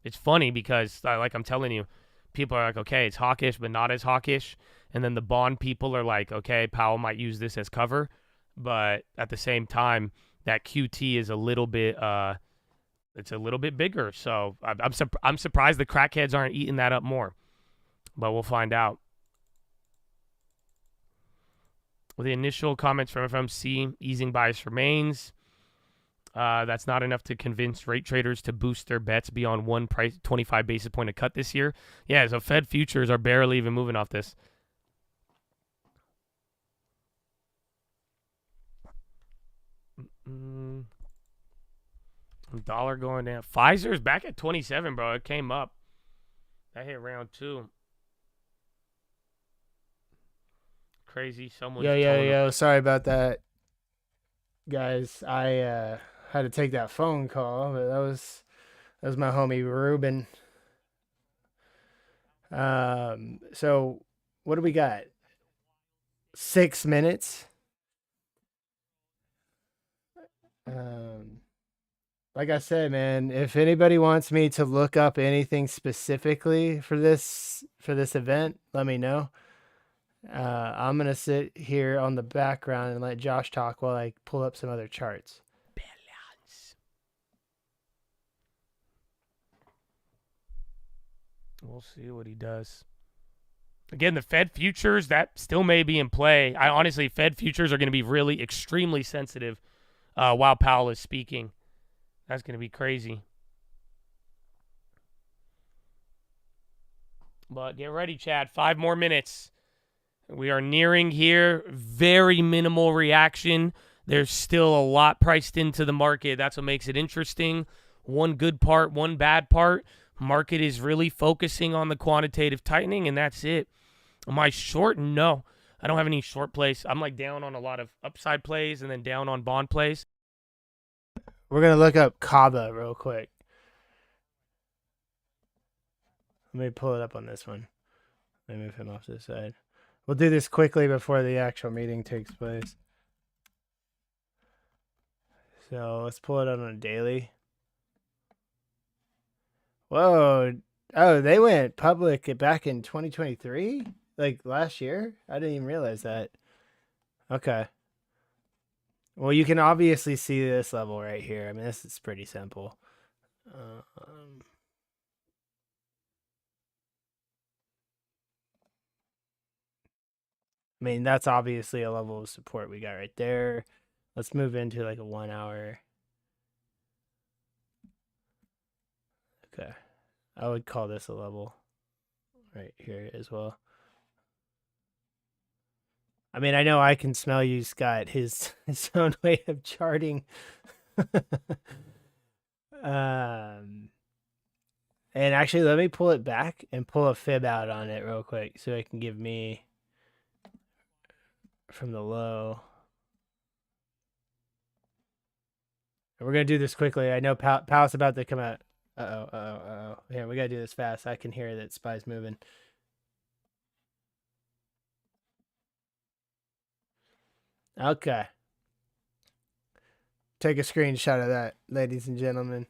It's funny because, like I'm telling you, people are like, okay, it's hawkish, but not as hawkish. And then the bond people are like, okay, Powell might use this as cover. But at the same time, that QT is a little bit it's a little bit bigger. So I'm surprised the crackheads aren't eating that up more. But we'll find out. With the initial comments from FOMC, easing bias remains. That's not enough to convince rate traders to boost their bets beyond 25 basis point a cut this year. Yeah, so Fed futures are barely even moving off this. Dollar going down. Pfizer's back at 27, bro. It came up. That hit round 2. crazy. Someone's Yo, yo, towing up. yo. Sorry about that, guys. I had to take that phone call, but that was my homie Ruben. So what do we got? 6 minutes. Um, like I said, man, if anybody wants me to look up anything specifically for this event, let me know. I'm gonna sit here on the background and let Josh talk while I pull up some other charts. Balance. We'll see what he does. Again, the Fed futures, that still may be in play. I honestly, Fed futures are going to be really extremely sensitive while Powell is speaking. That's going to be crazy. But get ready, Chad. 5 more minutes. We are nearing here. Very minimal reaction. There's still a lot priced into the market. That's what makes it interesting. One good part, one bad part. Market is really focusing on the quantitative tightening, and that's it. Am I short? No. I don't have any short plays. I'm like down on a lot of upside plays and then down on bond plays. We're gonna look up Kaba real quick. Let me pull it up on this one. Let me move him off to the side. We'll do this quickly before the actual meeting takes place. So let's pull it out on a daily. Whoa. Oh, they went public back in 2023? Like last year? I didn't even realize that. Okay. Well, you can obviously see this level right here. I mean, this is pretty simple. I mean, that's obviously a level of support we got right there. Let's move into like a 1 hour. Okay. I would call this a level right here as well. I mean, I know I can smell you, Scott, his own way of charting. And actually, let me pull it back and pull a fib out on it real quick so it can give me from the low. And we're going to do this quickly. I know Powell's about to come out. Uh-oh. Here, we got to do this fast. I can hear that SPY's moving. Okay. Take a screenshot of that, ladies and gentlemen.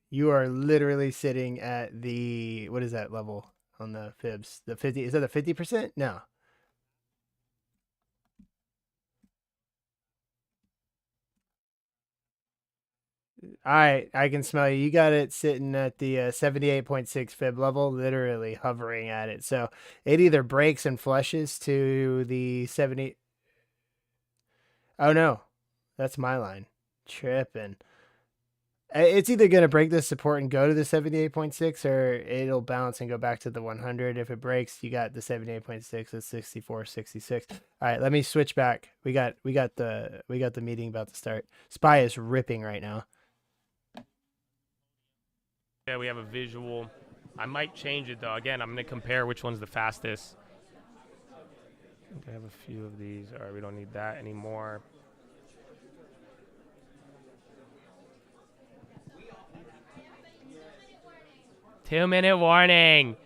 You are literally sitting at the, what is that level on the fibs? The 50, is that the 50%? No. All right, I can smell you. You got it sitting at the 78.6 fib level, literally hovering at it. So it either breaks and flushes to the 70. Oh, no. That's my line. Tripping. It's either going to break this support and go to the 78.6 or it'll bounce and go back to the 100. If it breaks, you got the 78.6 at 64, 66. All right, let me switch back. We got the meeting about to start. SPY is ripping right now. Yeah, we have a visual. I might change it though. Again, I'm going to compare which one's the fastest. I have a few of these. All right, we don't need that anymore. Two-minute warning.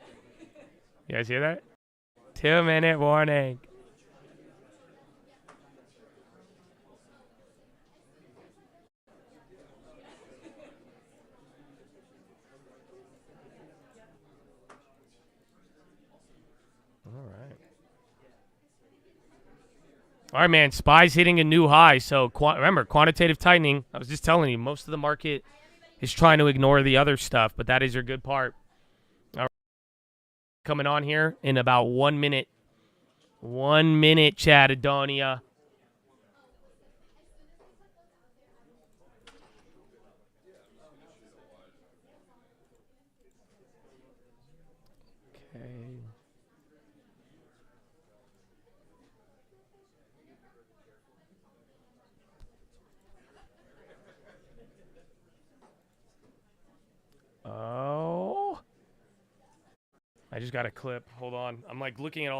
You guys hear that? 2-minute warning. All right, man. SPY's hitting a new high. So remember, quantitative tightening. I was just telling you, most of the market is trying to ignore the other stuff, but that is your good part. All right. Coming on here in about 1 minute. 1 minute, Chad Adonia. Okay. Oh. I just got a clip. Hold on. I'm like looking at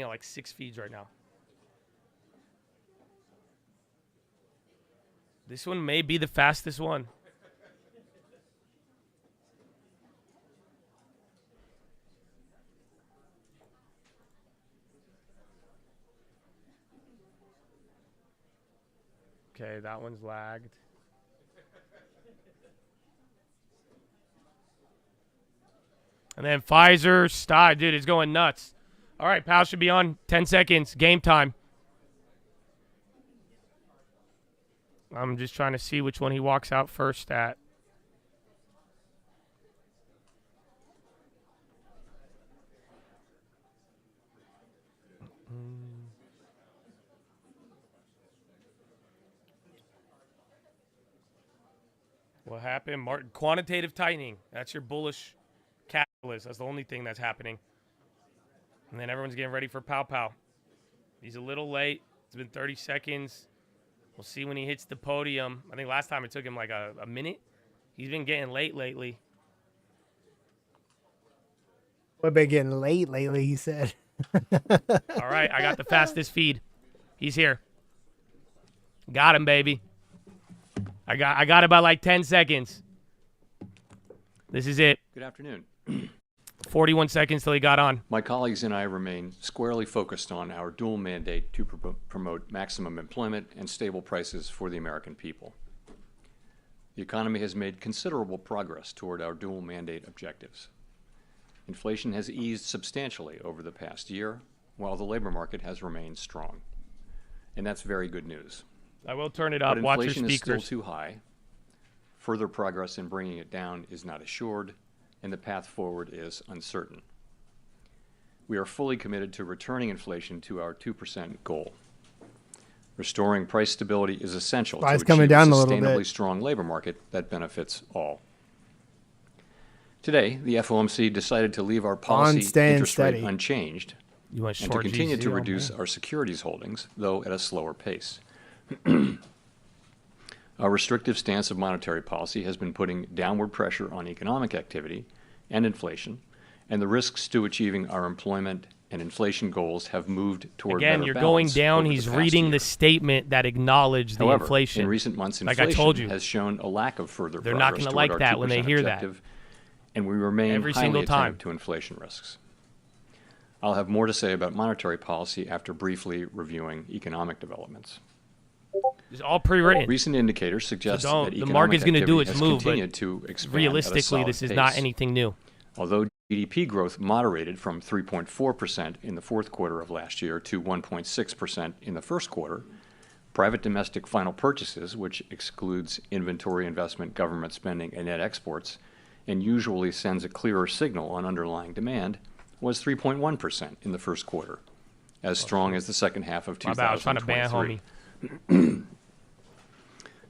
like 6 feeds right now. This one may be the fastest one. Okay, that one's lagged. And then Pfizer, stop. Dude, it's going nuts. All right, Powell should be on 10 seconds. Game time. I'm just trying to see which one he walks out first at. What happened? Quantitative tightening. That's your bullish catalyst. That's the only thing that's happening. And then everyone's getting ready for Pow Pow. He's a little late. It's been 30 seconds. We'll see when he hits the podium. I think last time it took him like a minute. He's been getting late lately. We've been getting late lately, he said. All right, I got the fastest feed. He's here. Got him, baby. I got it by like 10 seconds. This is it. Good afternoon. 41 seconds till he got on. My colleagues and I remain squarely focused on our dual mandate to promote maximum employment and stable prices for the American people. The economy has made considerable progress toward our dual mandate objectives. Inflation has eased substantially over the past year, while the labor market has remained strong. And that's very good news. I will turn it up. But Watch your inflation is still speakers. too high. Further progress in bringing it down is not assured, and the path forward is uncertain. We are fully committed to returning inflation to our 2% goal. Restoring price stability is essential to achieve a sustainably strong labor market that benefits all. Today, the FOMC decided to leave our policy interest rate unchanged and to continue to reduce our securities holdings, though at a slower pace. Our restrictive stance of monetary policy has been putting downward pressure on economic activity and inflation, and the risks to achieving our employment and inflation goals have moved toward better balance. Again, you're going down. He's reading the statement that acknowledged the inflation. In recent months, like I told you, has shown a lack of further they're not going to like that when they hear that. And we remain every highly single time attentive to inflation risks. I'll have more to say about monetary policy after briefly reviewing economic developments. It's all pre-written. Recent indicators suggest so that the market's going to do its move, continued to expand realistically, this is not anything new. Although GDP growth moderated from 3.4% in the fourth quarter of last year to 1.6% in the first quarter, private domestic final purchases, which excludes inventory investment, government spending, and net exports, and usually sends a clearer signal on underlying demand, was 3.1% in the first quarter, as strong as the second half of 2023. I was trying to ban homie.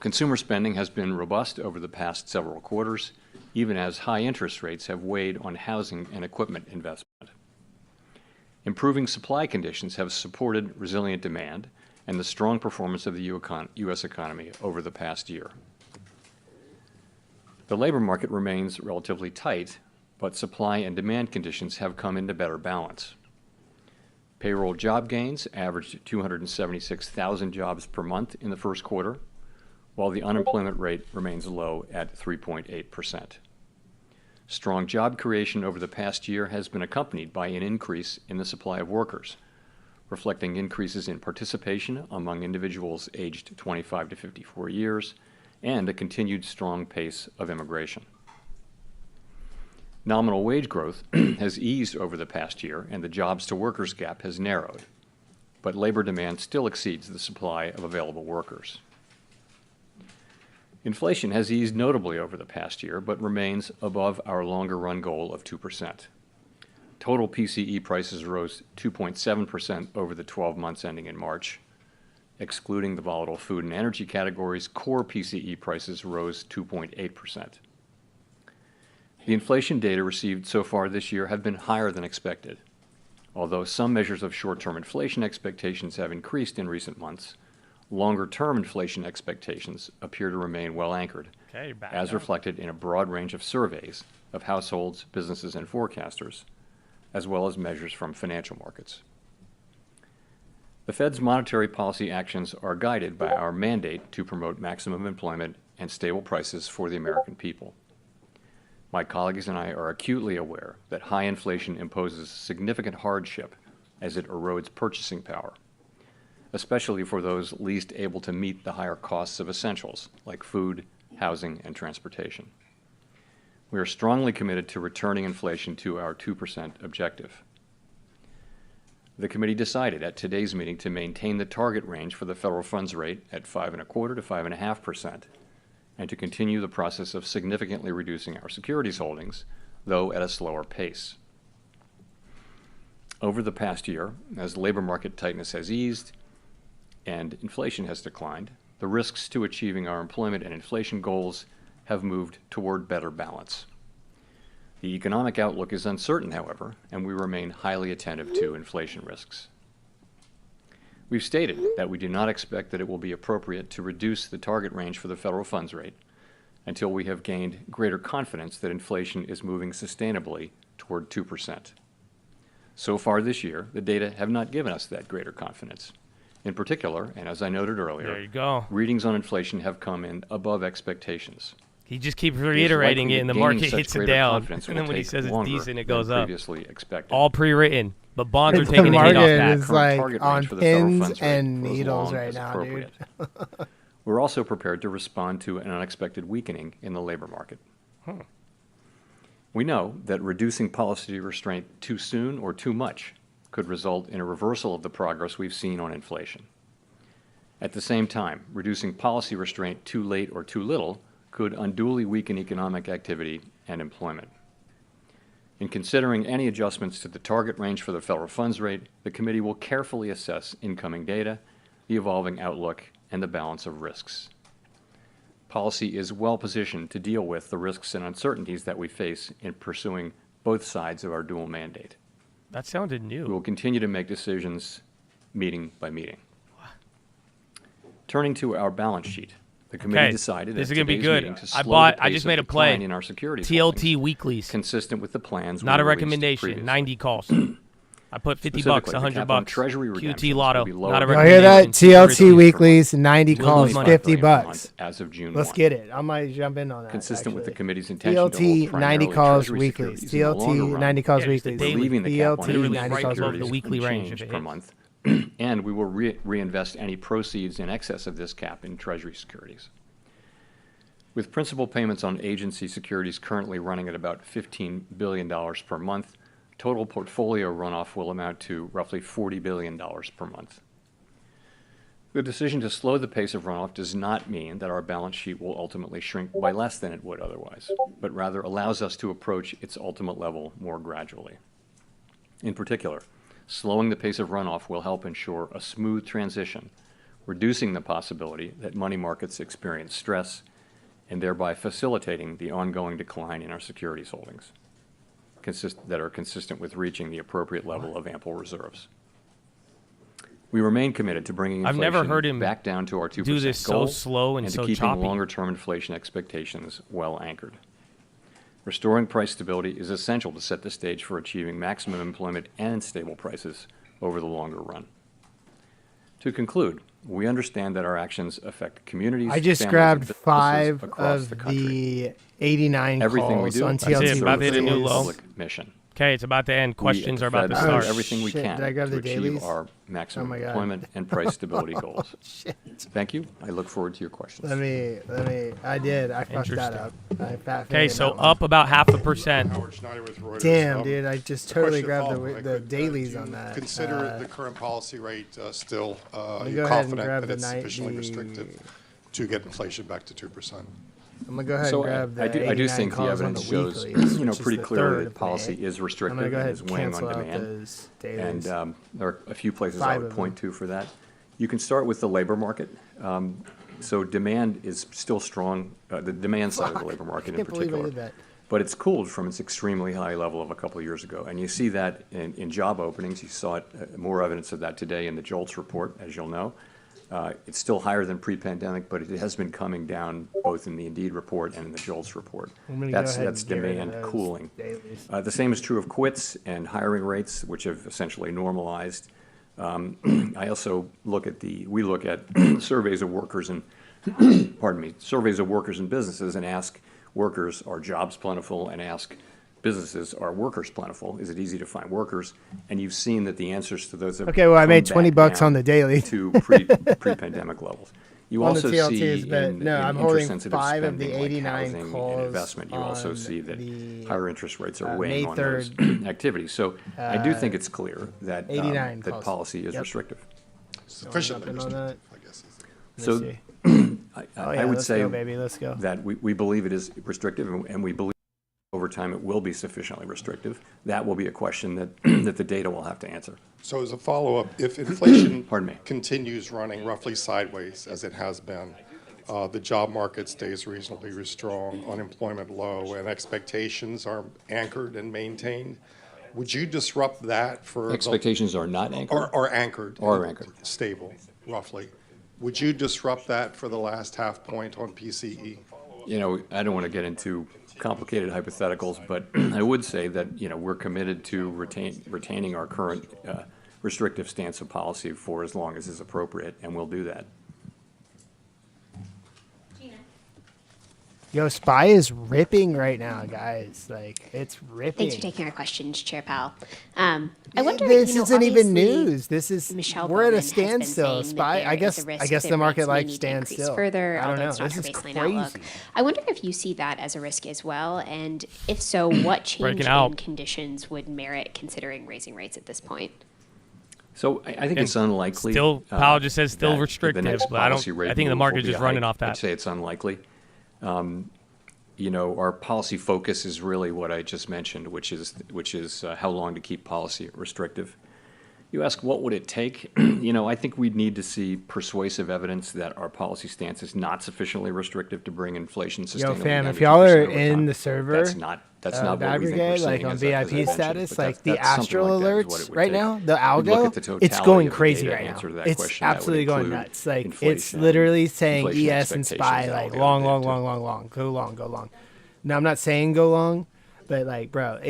Consumer spending has been robust over the past several quarters, even as high interest rates have weighed on housing and equipment investment. Improving supply conditions have supported resilient demand and the strong performance of the U.S. economy over the past year. The labor market remains relatively tight, but supply and demand conditions have come into better balance. Payroll job gains averaged 276,000 jobs per month in the first quarter, while the unemployment rate remains low at 3.8%. Strong job creation over the past year has been accompanied by an increase in the supply of workers, reflecting increases in participation among individuals aged 25 to 54 years and a continued strong pace of immigration. Nominal wage growth has eased over the past year and the jobs-to-workers gap has narrowed, but labor demand still exceeds the supply of available workers. Inflation has eased notably over the past year, but remains above our longer-run goal of 2%. Total PCE prices rose 2.7% over the 12 months ending in March. Excluding the volatile food and energy categories, core PCE prices rose 2.8%. The inflation data received so far this year have been higher than expected. Although some measures of short-term inflation expectations have increased in recent months, longer-term inflation expectations appear to remain well anchored, as reflected in a broad range of surveys of households, businesses, and forecasters, as well as measures from financial markets. The Fed's monetary policy actions are guided by our mandate to promote maximum employment and stable prices for the American people. My colleagues and I are acutely aware that high inflation imposes significant hardship as it erodes purchasing power, especially for those least able to meet the higher costs of essentials like food, housing, and transportation. We are strongly committed to returning inflation to our 2% objective. The committee decided at today's meeting to maintain the target range for the federal funds rate at 5.25% to 5.5%, and to continue the process of significantly reducing our securities holdings, though at a slower pace. Over the past year, as labor market tightness has eased and inflation has declined, the risks to achieving our employment and inflation goals have moved toward better balance. The economic outlook is uncertain, however, and we remain highly attentive to inflation risks. We've stated that we do not expect that it will be appropriate to reduce the target range for the federal funds rate until we have gained greater confidence that inflation is moving sustainably toward 2%. So far this year, the data have not given us that greater confidence. In particular, and as I noted earlier, There you go. readings on inflation have come in above expectations. He just keeps reiterating it, and the market hits it down. And then when he says it's decent, it goes up. Previously expected. All pre-written, but bonds are The taking a hit off market that. is Current like target on range for the federal pins funds rate and for as needles long right as now, appropriate. dude. We're also prepared to respond to an unexpected weakening in the labor market. We know that reducing policy restraint too soon or too much could result in a reversal of the progress we've seen on inflation. At the same time, reducing policy restraint too late or too little could unduly weaken economic activity and employment. In considering any adjustments to the target range for the federal funds rate, the committee will carefully assess incoming data, the evolving outlook, and the balance of risks. Policy is well positioned to deal with the risks and uncertainties that we face in pursuing both sides of our dual mandate. That sounded We new. will continue to make decisions meeting by meeting. Turning to our balance sheet, the committee Okay, decided this at is gonna be today's good. meeting to I slow bought- the I pace just of made a play. decline in our securities TLT holdings, weeklies. consistent with the plans Not we a released recommendation. previously. 90 calls. I put 50 Specifically, bucks, the 100 cap on bucks. Treasury QT redemptions Lotto. will be lower Not a than Y'all hear that? recommendation. Super TLT risky. weeklies, 90 We'll lose calls, money. 50 $5 billion per bucks. month as of June Let's 1. get it. I might jump in on that. Consistent with the actually. committee's intention to hold TLT 90 primarily calls Treasury weeklies. securities in the longer TLT run, 90 calls Yeah, just the weeklies. daily. leaving the cap on TLT Literally 90 right calls above the weeklies. weekly range if unchanged it per hits. month, and we will reinvest any proceeds in excess of this cap in Treasury securities. With principal payments on agency securities currently running at about $15 billion per month, total portfolio runoff will amount to roughly $40 billion per month. The decision to slow the pace of runoff does not mean that our balance sheet will ultimately shrink by less than it would otherwise, but rather allows us to approach its ultimate level more gradually. In particular, slowing the pace of runoff will help ensure a smooth transition, reducing the possibility that money markets experience stress and thereby facilitating the ongoing decline in our securities holdings that are consistent with reaching the appropriate level of ample reserves. We remain committed to bringing I've inflation never heard him back down to our 2% do this so goal slow and to so keeping choppy. longer-term inflation expectations well anchored. Restoring price stability is essential to set the stage for achieving maximum employment and stable prices over the longer run. To conclude, we understand that our actions affect communities, I just families, grabbed and businesses 5 across of the country. the 89 Everything we calls do on That's it, TLT about to hit a new weeklies. low. public mission. Okay, it's about to end. Questions We are at the about to Fed start. do everything we Shit, can did I grab to the achieve dailies? our maximum my God. employment and price stability goals. Shit. Thank you. I look forward to your questions. Let me, I did. I fucked that up. I Okay, so up about 0.5%. Howard Schneider with Reuters. Damn, dude, I just totally question grabbed follow-up, the if I could. dailies Do you on that. Consider the current policy rate still, are me you go ahead and confident grab that the it's sufficiently 90 restrictive to get inflation back to 2%? I'm gonna go ahead So and grab the I do 89 think the calls on evidence the shows, weeklies, you know, which is pretty the clearly 3rd that of policy May. is I'm restrictive gonna go and ahead is and weighing on cancel out demand. those dailies. And there are a few places I 5 would of point them. to for that. You can start with the labor market. So demand is still strong, the demand side of the labor market I in can't believe I particular. did that. But it's cooled from its extremely high level of a couple of years ago. And you see that in job openings. You saw it, more evidence of that today in the JOLTS report, as you'll know. It's still higher than pre-pandemic, but it has been coming down both in the Indeed report and in the JOLTS report. I'm gonna go ahead That's and get rid of demand those cooling. dailies. The same is true of quits and hiring rates, which have essentially normalized. I also look at we look at surveys of workers and, pardon me, surveys of workers and businesses and ask workers, are jobs plentiful, and ask businesses, are workers plentiful? Is it easy to find workers? And you've seen that the answers to those have Okay, well, I come made 20 back bucks down on the daily. to pre-pandemic levels. You On the also TLTs, see but in no, I'm holding interest-sensitive 5 of the spending like 89 housing and calls investment, you also on see that the, higher interest rates are May weighing on those 3rd, activities. So I do think it's clear that 89 that calls. policy is Yep. restrictive. Sufficiently Jumping on restrictive, that. I guess. Let's So see. I Oh, yeah, would let's say go, baby. Let's go. that we believe it is restrictive, and we believe over time it will be sufficiently restrictive. That will be a question that, that the data will have to answer. So as a follow-up, if inflation Pardon me. continues running roughly sideways as it has been, the job market stays reasonably strong, unemployment low, and expectations are anchored and maintained, would you disrupt that for Expectations are not anchored. or anchored? Are anchored. Stable, roughly. Would you disrupt that for the last half point on PCE? You know, I don't want to get into complicated hypotheticals, but I would say that, you know, we're committed to retaining our current restrictive stance of policy for as long as is appropriate, and we'll do that. Yo, SPY is ripping right now, guys. Like, it's ripping. Thanks for taking our questions, Chair Powell. I wonder, This you know, isn't even obviously, news. This is Michelle we're at Bowman a has been standstill. saying that SPY. there I is guess a risk I guess that the market rates may likes need to increase standstill. further, I don't although know. it's not This her is baseline crazy. outlook. I wonder if you see that as a risk as well, and if so, what change Breaking in out. conditions would merit considering raising rates at this point? So I think it's unlikely. Still, Powell just says still that the restrictive, next but I don't. policy rate I think the move market's will be just a running hike. off that. I'd say it's unlikely. You know, our policy focus is really what I just mentioned, which is how long to keep policy restrictive. You ask, what would it take? You know, I think we'd need to see persuasive evidence that our policy stance is not sufficiently restrictive to bring inflation sustainably Yo, fam, down if to y'all 2% are over in time. the server, That's not what Bad we think Brigade, we're like seeing on as I VIP mentioned, status, but like the that's something Astral like that is what alerts it would right take. now, the We'd algo, look at the it's totality going of the crazy data right to now. answer that It's question. That would absolutely going include nuts. Like it's inflation, literally saying inflation ES and SPY expectations, like all the long, other long, data, long, too. long, long, go long, go long. Now I'm not saying go long, but like, bro,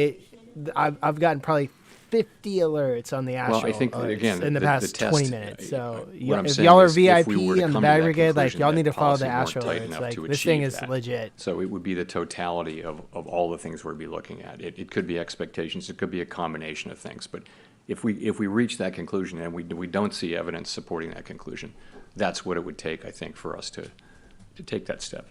I've gotten probably 50 alerts on the Astral Well, I think, alerts again, in the the past test, 20 minutes. So what I'm if saying y'all are is if we VIP were to on the come to Bad that Brigade, like conclusion y'all that need to follow the policy weren't Astral tight alerts. enough Like to this thing achieve is that. legit. So it would be the totality of all the things we'd be looking at. It could be expectations, it could be a combination of things. But if we reach that conclusion and we don't see evidence supporting that conclusion, that's what it would take, I think, for us to take that step.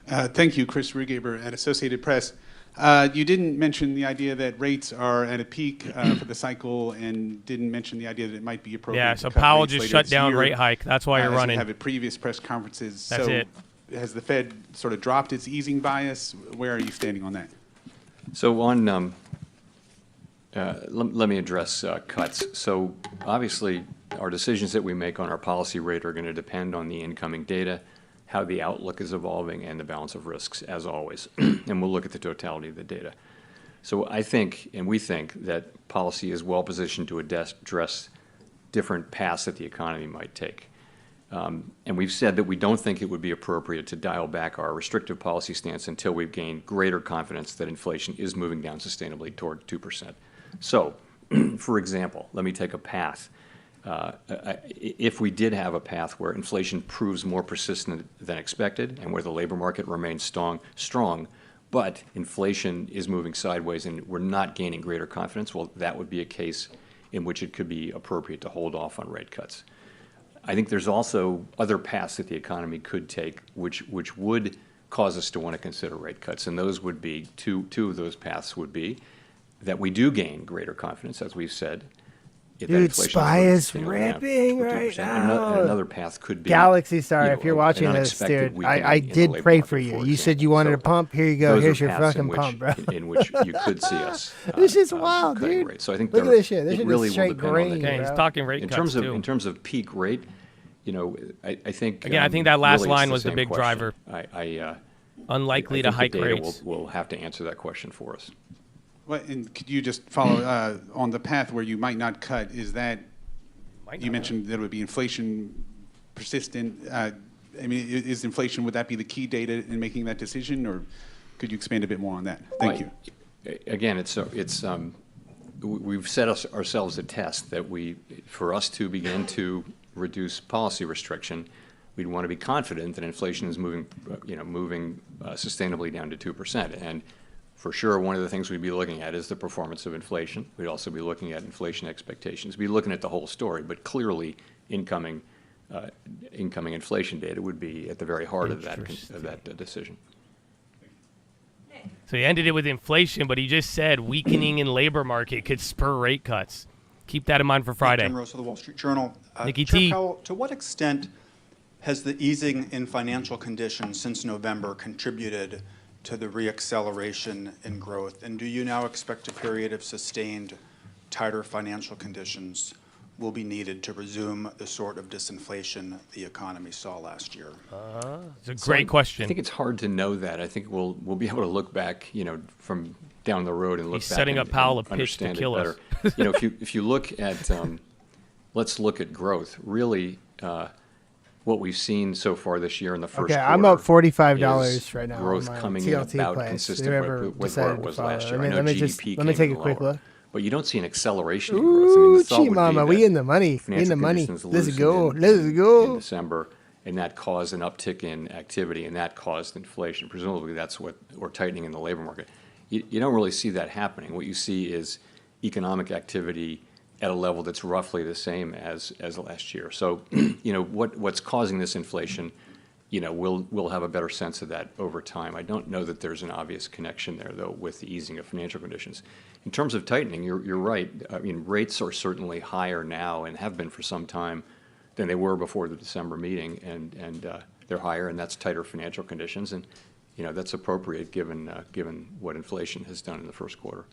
Thank you, Chris Rugaber at Associated Press. You didn't mention the idea that rates are at a peak for the cycle, and didn't mention the idea that it might be appropriate. Yeah, to so cut Powell rates just later shut this down year, rate hike. That's why you're as running. You have at previous press conferences. That's so it. Has the Fed sort of dropped its easing bias? Where are you standing on that? So on, let me address cuts. So obviously, our decisions that we make on our policy rate are going to depend on the incoming data, how the outlook is evolving, and the balance of risks, as always. And we'll look at the totality of the data. So I think, and we think, that policy is well positioned to address different paths that the economy might take. And we've said that we don't think it would be appropriate to dial back our restrictive policy stance until we've gained greater confidence that inflation is moving down sustainably toward 2%. So, for example, let me take a path. If we did have a path where inflation proves more persistent than expected and where the labor market remains strong, but inflation is moving sideways and we're not gaining greater confidence, well, that would be a case in which it could be appropriate to hold off on rate cuts. I think there's also other paths that the economy could take which would cause us to want to consider rate cuts, and those would be, two of those paths would be that we do gain greater confidence, as we've said. Dude, SPY is ripping right now. Another path could be Galaxy Star, you know, if you're an watching this, unexpected dude, weakening I in the did labor pray market, for you. for You said you example. wanted a So pump. Here you go. those are Here's your paths fucking pump, bro. in which you could see us. This is wild, cutting dude. rates. So I think Look at there- this shit. This it shit really is will straight depend on the green, data. Okay, he's bro. talking rate In cuts terms of too. in terms of peak rate, you know, I think Again, I think that last really it's line was the same big question. driver. I Unlikely to think hike the data rates. will have to answer that question for us. Well, and could you just follow on the path where you might not cut? Is that you mentioned that it would be inflation persistent? I mean, is inflation, would that be the key data in making that decision, or could you expand a bit more on that? Thank you. Again, we've set ourselves a test that for us to begin to reduce policy restriction, we'd want to be confident that inflation is moving sustainably down to 2%. And for sure, one of the things we'd be looking at is the performance of inflation. We'd also be looking at inflation expectations. We'd be looking at the whole story, but clearly incoming inflation data would be at the very heart of that decision. So he ended it with inflation, but he just said weakening in labor market could spur rate cuts. Keep that in mind for Friday. Jim Rose of the Wall Street Journal. Nikki Chair T. Powell, to what extent has the easing in financial conditions since November contributed to the reacceleration in growth? And do you now expect a period of sustained tighter financial conditions will be needed to resume the sort of disinflation the economy saw last year? It's a great question. I think it's hard to know that. I think we'll be able to look back, from down the road and look He's back setting and, up Powell and a pitch to understand kill it us. better. If you look at, let's look at growth. Really, what we've seen so far this year in the first Okay, quarter. I'm up $45 is right now. Growth on my coming in TLT about plans. consistent Whoever with where decided it to was follow. last year. Let I know me GDP let me came take in a quick lower, look. but you don't see an acceleration in growth. I mean, Ooh, the thought would be mama, that we in the money. We in financial the money. conditions Let's loosened go. in Let's go. December, and that caused an uptick in activity, and that caused inflation. Presumably, that's what or tightening in the labor market. You don't really see that happening. What you see is economic activity at a level that's roughly the same as last year. So, what's causing this inflation? We'll have a better sense of that over time. I don't know that there's an obvious connection there, though, with the easing of financial conditions. In terms of tightening, you're right. I mean, rates are certainly higher now and have been for some time than they were before the December meeting, and they're higher, and that's tighter financial conditions, and that's appropriate given what inflation has done in the first quarter.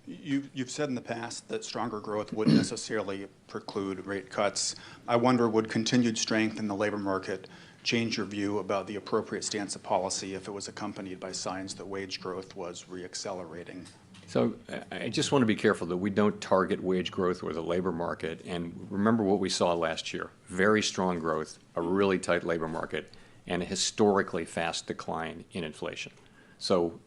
You've said in the past that stronger growth wouldn't necessarily preclude rate cuts. I wonder, would continued strength in the labor market change your view about the appropriate stance of policy if it was accompanied by signs that wage growth was reaccelerating? So I just want to be careful that we don't target wage growth or the labor market. And remember what we saw last year: very strong growth, a really tight labor market, and a historically fast decline in inflation. So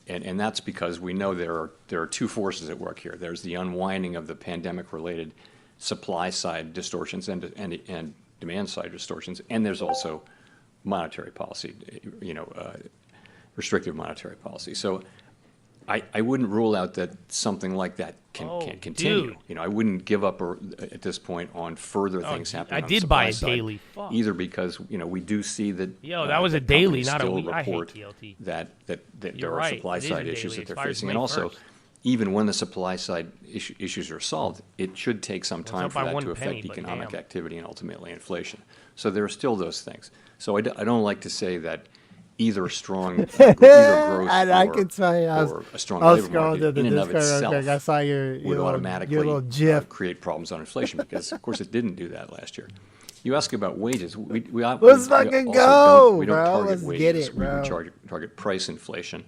and that's because we know there are two forces at work here. There's the unwinding of the pandemic-related supply side distortions and demand side distortions, and there's also monetary policy, restrictive monetary policy. So I wouldn't rule out that something like that can continue. Dude. I wouldn't give up at this point on further things happening. I on the did buy a supply side, daily. Fuck. either because we do see that. That was a daily, companies not a still week. I hate report TLT. that there You're are right. supply It is side a issues daily. that they're Expires facing, May and also 1st. even when the supply side issues are solved, it should take some time up for by that 1 to penny, affect but economic damn. activity and ultimately inflation. So there are still those things. So I don't like to say that either strong either growth I could tell you, or a strong I was labor scrolling market through the in and of Discord real itself quick. I saw your would little automatically GIF. create problems on inflation, because of course it didn't do that last year. You ask about wages. Let's fucking also go, we don't bro. target Let's wages. get it, bro. We target price inflation.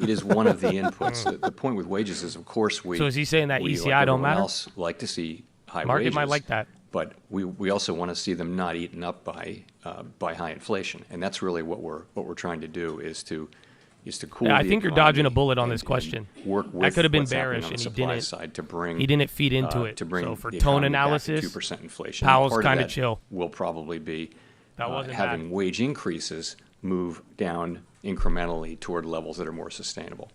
It is one of the inputs. The point with wages is, of course, So is he saying that we, ECI like don't everyone matter? else, like to see high Market wages. might like that. But we also want to see them not eaten up by high inflation, and that's really what we're trying to do is to cool. Yeah, I the think you're economy dodging a bullet on and- this question. and Work That with could have been what's happening bearish, on and the he supply didn't. side to bring He didn't feed into it. to bring So for the tone economy back analysis, to 2% inflation. Powell's Part of kinda that chill. Will probably be That wasn't having bad. wage increases move down incrementally toward levels that are more sustainable.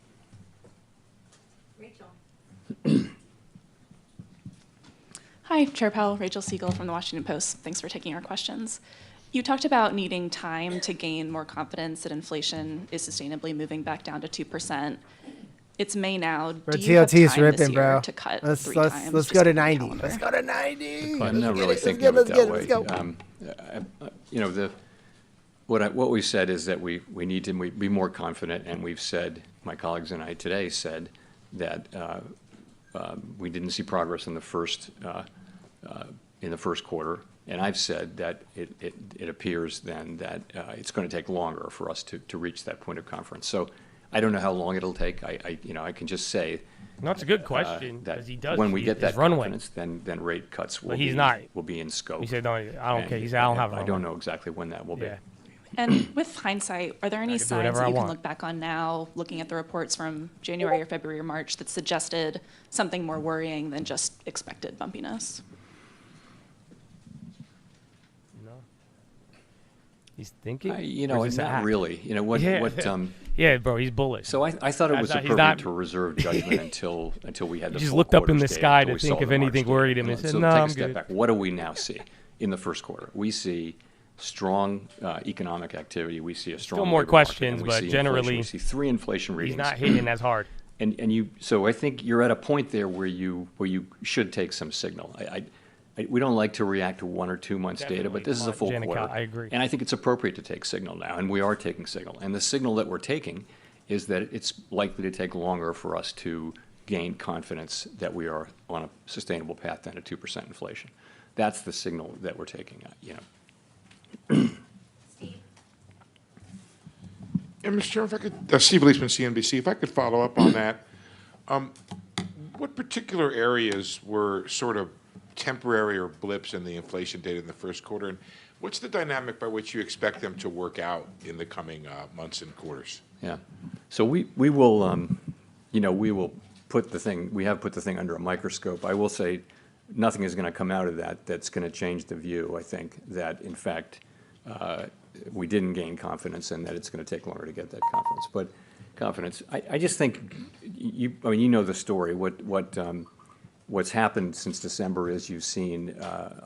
Hi, Chair Powell, Rachel Siegel from the Washington Post. Thanks for taking our questions. You talked about needing time to gain more confidence that inflation is sustainably moving back down to 2%. It's May now. Bro, Do you have TLT is time this ripping, year bro. to cut Let's three let's times? let's Just go to on the 90. calendar. Let's go to 90. I'm not really thinking of it that way. What we said is that we need to be more confident, and we've said, my colleagues and I today said that we didn't see progress in the first quarter, and I've said that it appears then that it's going to take longer for us to reach that point of conference. So I don't know how long it'll take. I can just say No, it's a good question that because he does. when we see get his that runway. confidence, then rate cuts will But he's be not. will be in scope. He said, "No, I don't And care." He said, "I don't have a I runway." don't know exactly when that will be. Yeah. And with hindsight, are there any can do signs whatever that I you can want. look back on now, looking at the reports from January or February or March, that suggested something more worrying than just expected bumpiness? He's thinking? Or Or is is this this an not act? really. Yeah, bro, he's bullish. So I thought it was He's appropriate not- to reserve judgment until we had the He just full looked up in quarter's the data, sky until to we think saw if the anything March worried data. him and said, So "No, take I'm a step good." back. What do we now see in the first quarter? We see strong economic activity. We see a strong Still more labor market, questions, and we but see inflation. generally, we see 3 inflation readings. He's not hitting as hard. So I think you're at a point there where you should take some signal. We don't like to react to 1 or 2 months data, Definitely. but this is a full Janica, quarter. I agree. And I think it's appropriate to take signal now, and we are taking signal. And the signal that we're taking is that it's likely to take longer for us to gain confidence that we are on a sustainable path than a 2% inflation. That's the signal that we're taking, And Mr. Chairman, if I could, Steve Leisman, CNBC, if I could follow up on that. What particular areas were sort of temporary or blips in the inflation data in the first quarter? And what's the dynamic by which you expect them to work out in the coming months and quarters? Yeah. So we will, we will put the thing, we have put the thing under a microscope. I will say nothing is going to come out of that that's going to change the view, I think, that in fact we didn't gain confidence and that it's going to take longer to get that confidence. But confidence, I just think, you know the story. What's happened since December is you've seen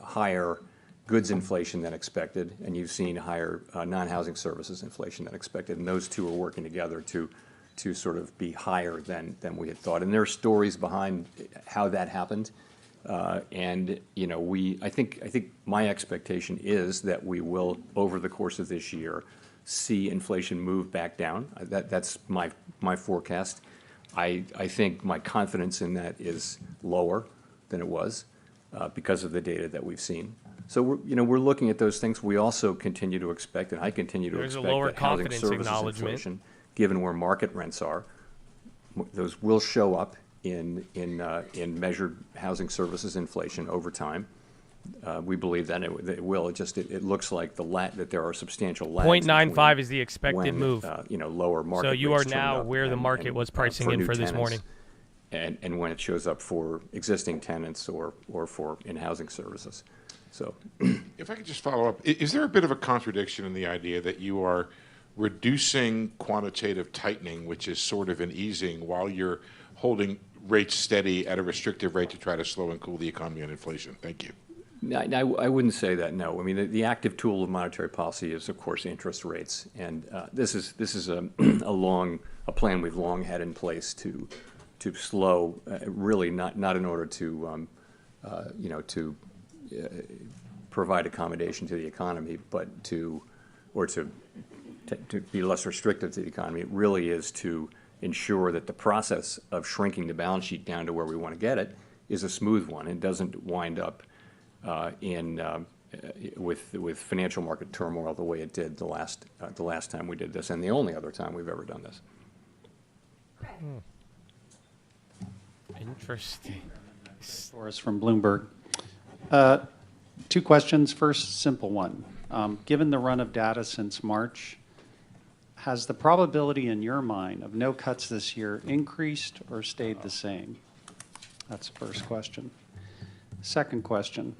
higher goods inflation than expected, and you've seen higher non-housing services inflation than expected, and those two are working together to sort of be higher than we had thought. And there are stories behind how that happened, and I think my expectation is that we will, over the course of this year, see inflation move back down. That's my forecast. I think my confidence in that is lower than it was because of the data that we've seen. So we're looking at those things. We also continue to expect, and I continue to There's a expect lower that housing confidence services acknowledgement. inflation, given where market rents are, those will show up in measured housing services inflation over time. We believe that it will. It looks like that there are substantial lags. 0.95 is the expected when, move. Lower market So you are rates turn now up where the market was pricing in new for this tenants, morning. and when it shows up for existing tenants or for in-housing services. So, If I could just follow up, is there a bit of a contradiction in the idea that you are reducing quantitative tightening, which is sort of an easing, while you're holding rates steady at a restrictive rate to try to slow and cool the economy and inflation? Thank you. I wouldn't say that, no. I mean, the active tool of monetary policy is, of course, interest rates. And this is a plan we've long had in place to slow, really not in order to, to provide accommodation to the economy, but to be less restrictive to the economy. It really is to ensure that the process of shrinking the balance sheet down to where we want to get it is a smooth one and doesn't wind up with financial market turmoil the way it did the last time we did this, and the only other time we've ever done this. Interesting. Boris from Bloomberg. 2 questions. First, simple one. Given the run of data since March, has the probability in your mind of no cuts this year increased or stayed the same? That's the first question. Second question.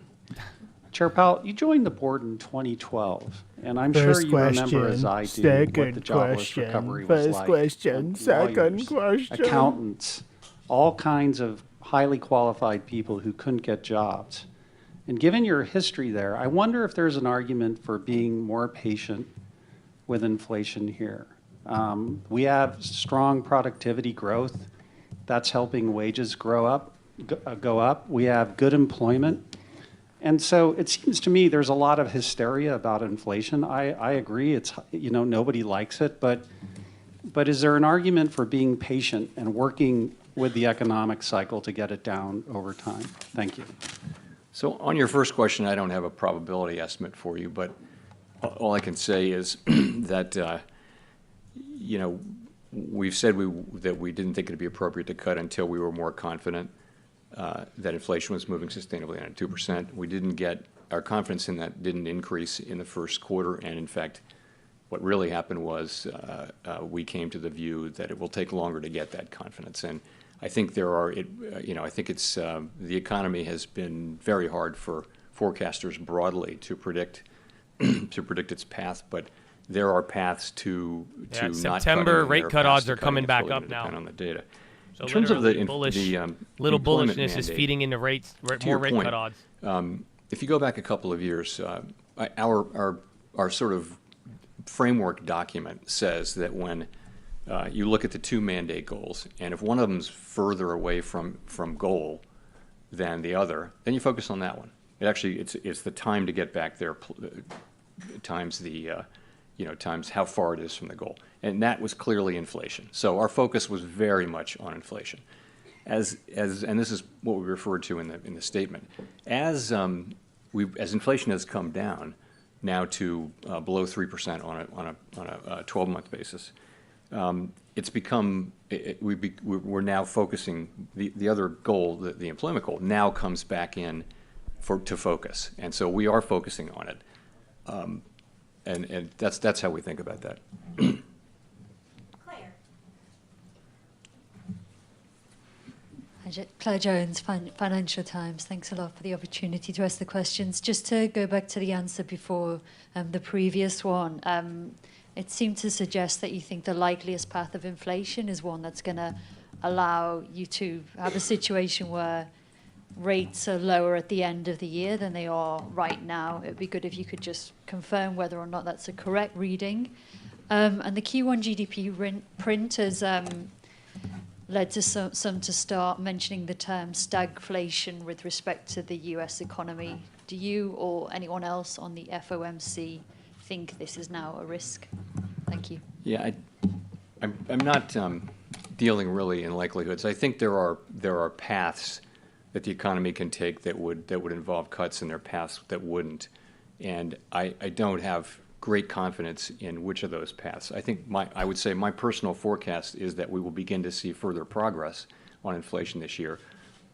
Chair Powell, you joined the board in 2012, and I'm sure you remember as I do what the jobless recovery was like. First question, second question. Accountants, all kinds of highly qualified people who couldn't get jobs. And given your history there, I wonder if there's an argument for being more patient with inflation here. We have strong productivity growth. That's helping wages go up. We have good employment. And so it seems to me there's a lot of hysteria about inflation. I agree, it's, nobody likes it, but is there an argument for being patient and working with the economic cycle to get it down over time? Thank you. So on your first question, I don't have a probability estimate for you, but all I can say is that, we've said that we didn't think it would be appropriate to cut until we were more confident that inflation was moving sustainably on at 2%. Our confidence in that didn't increase in the first quarter, and in fact, What really happened was we came to the view that it will take longer to get that confidence. And I think I think it's the economy has been very hard for forecasters broadly to predict its path, but there are paths to not September cutting, rate cut odds are coming back up now. On the data. So in terms of the little employment bullishness is mandate, feeding into rates, to more your rate point, cut odds. If you go back a couple of years, our sort of framework document says that when you look at the two mandate goals, and if one of them's further away from goal than the other, then you focus on that one. It's the time to get back there times times how far it is from the goal, and that was clearly inflation. So our focus was very much on inflation, and this is what we referred to in the statement. As inflation has come down now to below 3% on a 12-month basis, it's become we're now focusing the other goal, the employment goal, now comes back in to focus, and so we are focusing on it. And that's how we think about that. Claire Jones, Financial Times. Thanks a lot for the opportunity to ask the questions. Just to go back to the answer before the previous one, it seemed to suggest that you think the likeliest path of inflation is one that's going to allow you to have a situation where rates are lower at the end of the year than they are right now. It would be good if you could just confirm whether or not that's a correct reading. And the Q1 GDP print has led to some to start mentioning the term stagflation with respect to the US economy. Do you or anyone else on the FOMC think this is now a risk? Thank you. Yeah, I'm not dealing really in likelihoods. I think there are paths that the economy can take that would involve cuts, and there are paths that wouldn't. And I don't have great confidence in which of those paths. I think I would say my personal forecast is that we will begin to see further progress on inflation this year.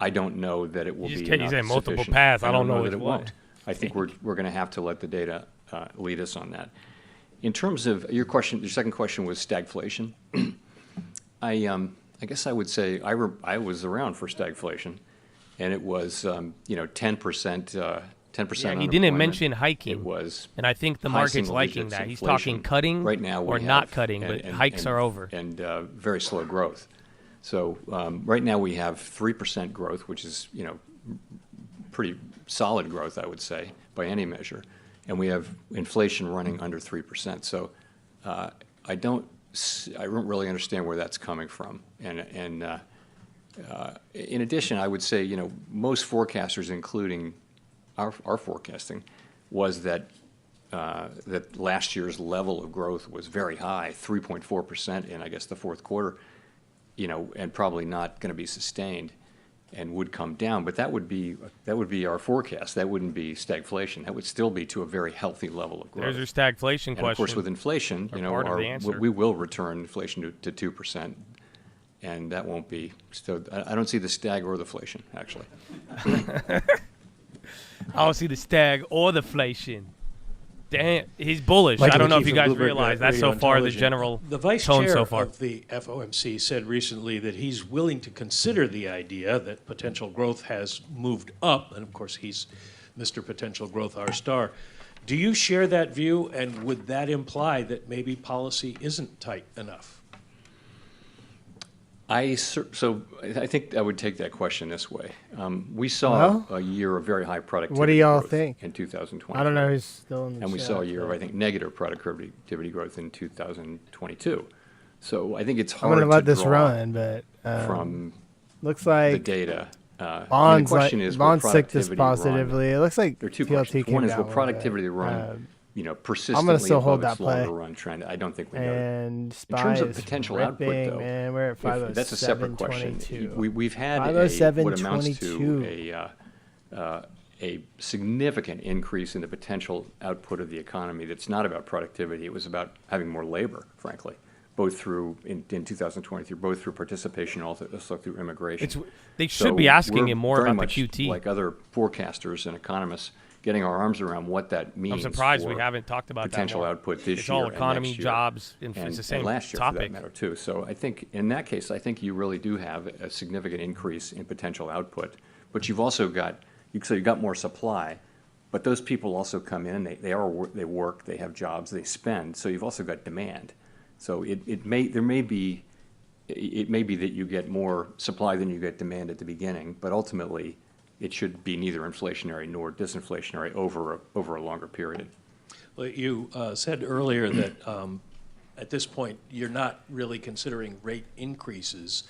I don't know that it will be enough. You say multiple sufficient. paths. I don't know that it what. won't. I think we're going to have to let the data lead us on that. In terms of your second question was stagflation. I guess I would say I was around for stagflation, and it was 10%. 10%. Yeah, he didn't mention hiking. It was, and I think the market's liking that. He's talking cutting right now or not cutting, but hikes are over. And very slow growth. So right now we have 3% growth, which is pretty solid growth, I would say, by any measure, and we have inflation running under 3%. So I don't really understand where that's coming from. And in addition, I would say most forecasters, including our forecasting, was that last year's level of growth was very high, 3.4% in, I guess, the fourth quarter, and probably not going to be sustained and would come down. But that would be our forecast. That wouldn't be stagflation. That would still be to a very healthy level of growth. There's your stagflation question. And of course, with inflation, we will return inflation to 2%. And that won't be, so I don't see the stag or the inflation, actually. I don't see the stag or the inflation. Damn, he's bullish. I don't know if you guys realize that's so far the general The vice tone chair so far. of the FOMC said recently that he's willing to consider the idea that potential growth has moved up, and of course he's Mr. Potential Growth, our star. Do you share that view, and would that imply that maybe policy isn't tight enough? So I think I would take that question this way. We saw a year of very high productivity. What do y'all growth think? In 2020? I don't know who's still in the And we chat, saw a year of, but- I think, negative productivity growth in 2022. So I think it's I'm hard going to let this draw run, but from looks like the data. bonds the question is, will bonds sick this productivity positively. run? It looks like There are two PLT questions. came One is, down will a little productivity bit. run persistently I'm going to still above hold that its play. longer run trend? I don't think we know. And In terms of SPY is potential ripping, output, though, man, we're at 507.22. that's a separate question. We've had what amounts to a significant increase in the potential output of the economy that's not about productivity. It was about having more labor, frankly, both through, in 2023, both through participation and also through immigration. They should be asking we're him more very about the much QT. like other forecasters and economists, getting our arms around what that means. I'm surprised we for haven't talked about potential that more. output this It's year all and economy, next year, jobs, and it's the same last year for topic. that matter too. So I think in that case, I think you really do have a significant increase in potential output, but you've also got you've got more supply. But those people also come in, they work, they have jobs, they spend. So you've also got demand. So it may be that you get more supply than you get demand at the beginning, but ultimately it should be neither inflationary nor disinflationary over a longer period. Well, you said earlier that at this point you're not really considering rate increases.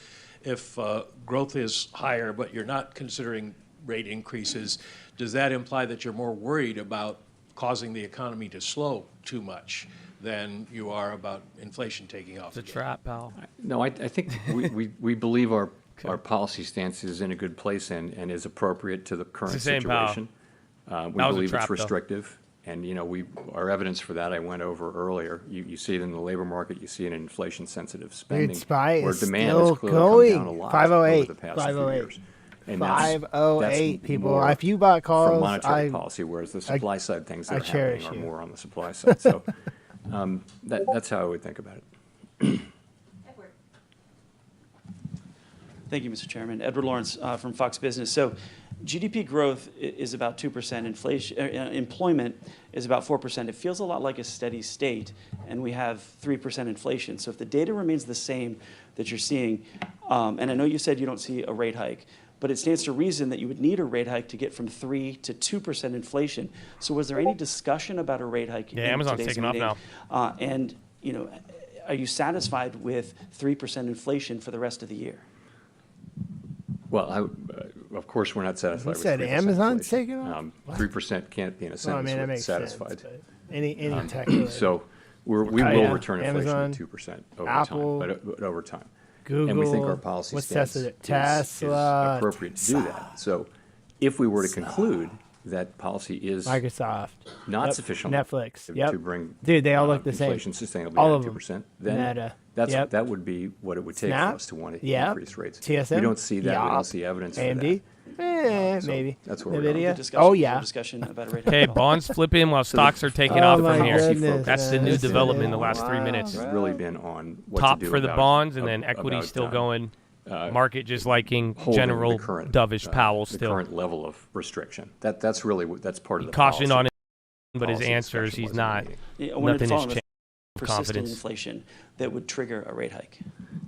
If growth is higher, but you're not considering rate increases, does that imply that you're more worried about causing the economy to slow too much than you are about inflation taking off? It's a trap, pal. No, I think we believe our policy stance is in a good place and is appropriate to the current situation. We believe it's restrictive. And, our evidence for that I went over earlier. You see it in the labor market. You see it in inflation-sensitive spending. Where demand still has clearly come down a going. lot 508. over the past few years. And 508 people. more If you bought calls, from monetary policy, whereas the supply side things that are happening are you. more on the supply side. So that's how I would think about it. Thank you, Mr. Chairman. Edward Lawrence from Fox Business. So GDP growth is about 2%. Inflation, employment is about 4%. It feels a lot like a steady state, and we have 3% inflation. So if the data remains the same that you're seeing, and I know you said you don't see a rate hike, but it stands to reason that you would need a rate hike to get from 3 to 2% inflation. So was there any discussion about a rate hike in Amazon's today's taking meeting? off now. And are you satisfied with 3% inflation for the rest of the year? Well, of course, we're not satisfied with 3%. You said Amazon's taking off? 3% can't be in a sentence that with makes satisfied. sense, any tech. So we will return Amazon, inflation to 2% over Apple, time, but over time. Google, and we think our policy stance is appropriate to do that. So if we were to conclude that policy is Microsoft, not sufficient Netflix, to bring they all look the same. Inflation sustainably all at of 2%, then Meta, that would be what it would take for us to want to increase rates. TSM, we don't see that. We don't see evidence AMD, for that. maybe. That's where NVIDIA. Oh, yeah. Discussion about a rate Okay, hike. bonds flipping while stocks are taking off from here. Goodness, That's the new development in the last 3 minutes. It's really been on what Top to do for the about, bonds, and then equity still going. Market just liking General dovish Powell the still. current level of restriction. That's really that's part of the Caution policy. on it, but his Policy answers, discussion he's was not. in the Yeah, Nothing has changed. Persistent Confidence. inflation that would trigger a rate hike.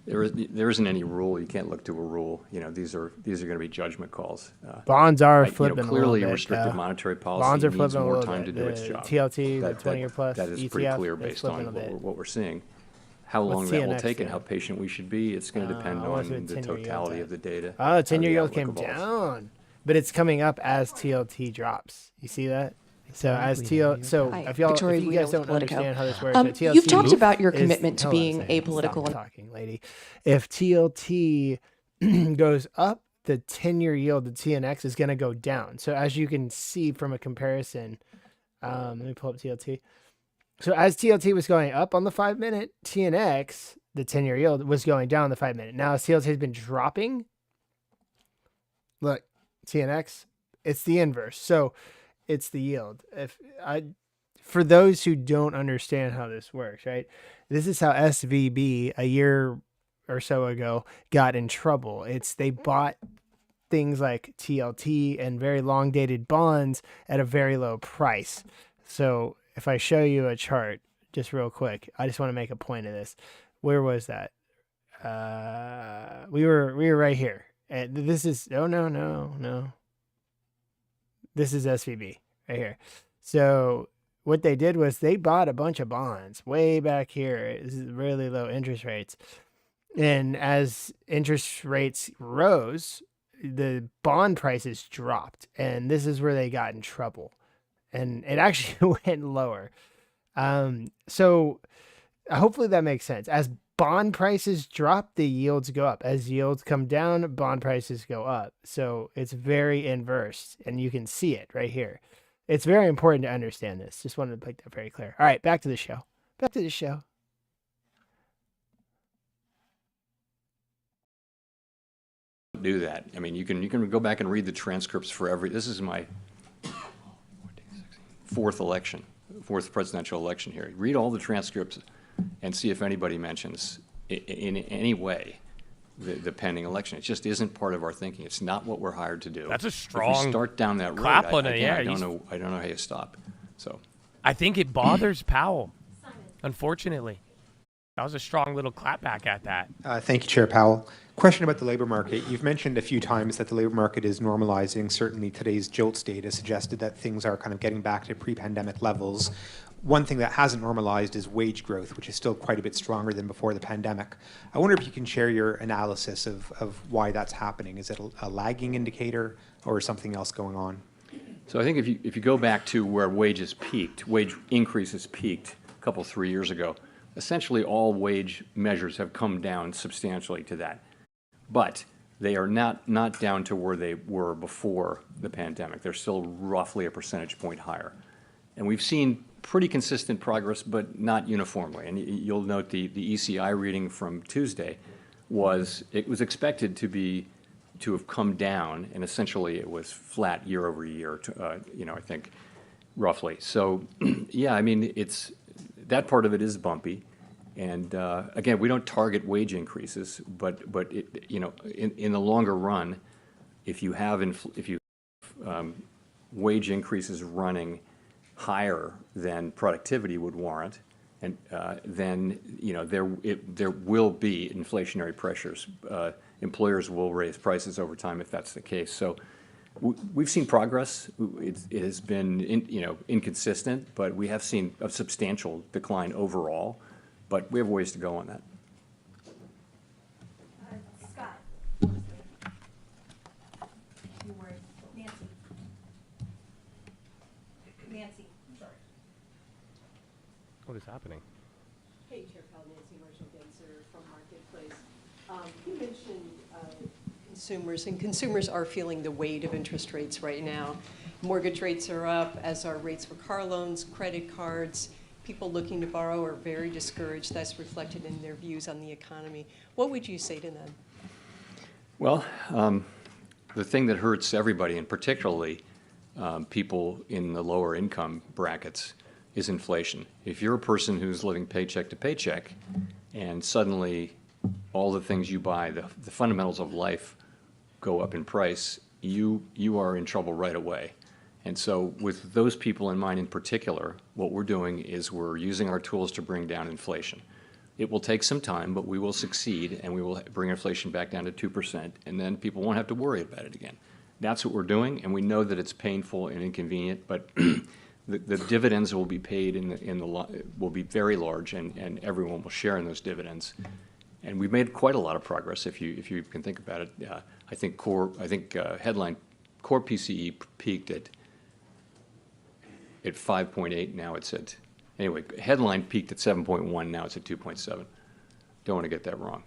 There isn't any rule. You can't look to a rule. These are going to be judgment calls. Bonds are flipping clearly a little bit. restrictive monetary policy Bonds are needs flipping a more little time bit. to do its job. TLT, the 20-year plus That is ETF, pretty clear they're based flipping on a bit. what we're seeing. How long What's that will TNX take and do? how patient we should be, it's going to depend I wanna on see what the 10-year yield's totality at. of the data. Oh, how the 10-year yield outlook came evolves. down, but it's coming up as TLT drops. You see that? So Hi, if you guys don't understand how this works, TLT you've talked about your is- commitment to hold on a being second. apolitical. Stop talking, lady. If TLT goes up, the 10-year yield, the TNX, is going to go down. So as you can see from a comparison, let me pull up TLT. So as TLT was going up on the 5-minute, TNX, the 10-year yield, was going down on the 5-minute. Now as TLT has been dropping, look, TNX, it's the inverse. So it's the yield. For those who don't understand how this works, right? This is how SVB a year or so ago got in trouble. They bought things like TLT and very long dated bonds at a very low price. So if I show you a chart just real quick, I just want to make a point of this. Where was that? We were right here. And this is no. This is SVB right here. So what they did was they bought a bunch of bonds way back here. This is really low interest rates. And as interest rates rose, the bond prices dropped. And this is where they got in trouble. And it actually went lower. So hopefully that makes sense. As bond prices drop, the yields go up. As yields come down, bond prices go up. So it's very inverse. And you can see it right here. It's very important to understand this. Just wanted to make that very clear. All right, back to the show. Do that. I mean, you can go back and read the transcripts for every. This is my fourth presidential election here. Read all the transcripts and see if anybody mentions in any way the pending election. It just isn't part of our thinking. It's not what we're hired to do. That's a If strong we start down that road, clap on it, again, yeah, I don't know how you stop. So I think it bothers Powell, unfortunately. That was a strong little clap back at that. Thank you, Chair Powell. Question about the labor market. You've mentioned a few times that the labor market is normalizing. Certainly today's JOLTS data suggested that things are kind of getting back to pre-pandemic levels. One thing that hasn't normalized is wage growth, which is still quite a bit stronger than before the pandemic. I wonder if you can share your analysis of why that's happening. Is it a lagging indicator or something else going on? So I think if you go back to where wage increases peaked a couple, 3 years ago, essentially all wage measures have come down substantially to that. But they are not down to where they were before the pandemic. They're still roughly a percentage point higher. And we've seen pretty consistent progress, but not uniformly. And you'll note the ECI reading from Tuesday was expected to have come down, and essentially it was flat year over year, I think, roughly. So, yeah, I mean, that part of it is bumpy. And again, we don't target wage increases, but in the longer run, if you have wage increases running higher than productivity would warrant, and then there will be inflationary pressures. Employers will raise prices over time if that's the case. So we've seen progress. It has been inconsistent, but we have seen a substantial decline overall. But we have ways to go on that. Scott. Nancy. Sorry. What is happening? Hey, Chair Powell, Nancy Marshall-Genzer from Marketplace. You mentioned consumers, and consumers are feeling the weight of interest rates right now. Mortgage rates are up, as are rates for car loans, credit cards. People looking to borrow are very discouraged. That's reflected in their views on the economy. What would you say to them? Well, the thing that hurts everybody, and particularly people in the lower income brackets, is inflation. If you're a person who's living paycheck to paycheck, and suddenly all the things you buy, the fundamentals of life go up in price, you are in trouble right away. And so with those people in mind in particular, what we're doing is we're using our tools to bring down inflation. It will take some time, but we will succeed, and we will bring inflation back down to 2%, and then people won't have to worry about it again. That's what we're doing, and we know that it's painful and inconvenient, but the dividends will be paid will be very large, and everyone will share in those dividends. And we've made quite a lot of progress if you can think about it. I think headline core PCE peaked at 5.8, now it's at, anyway, headline peaked at 7.1, now it's at 2.7. Don't want to get that wrong.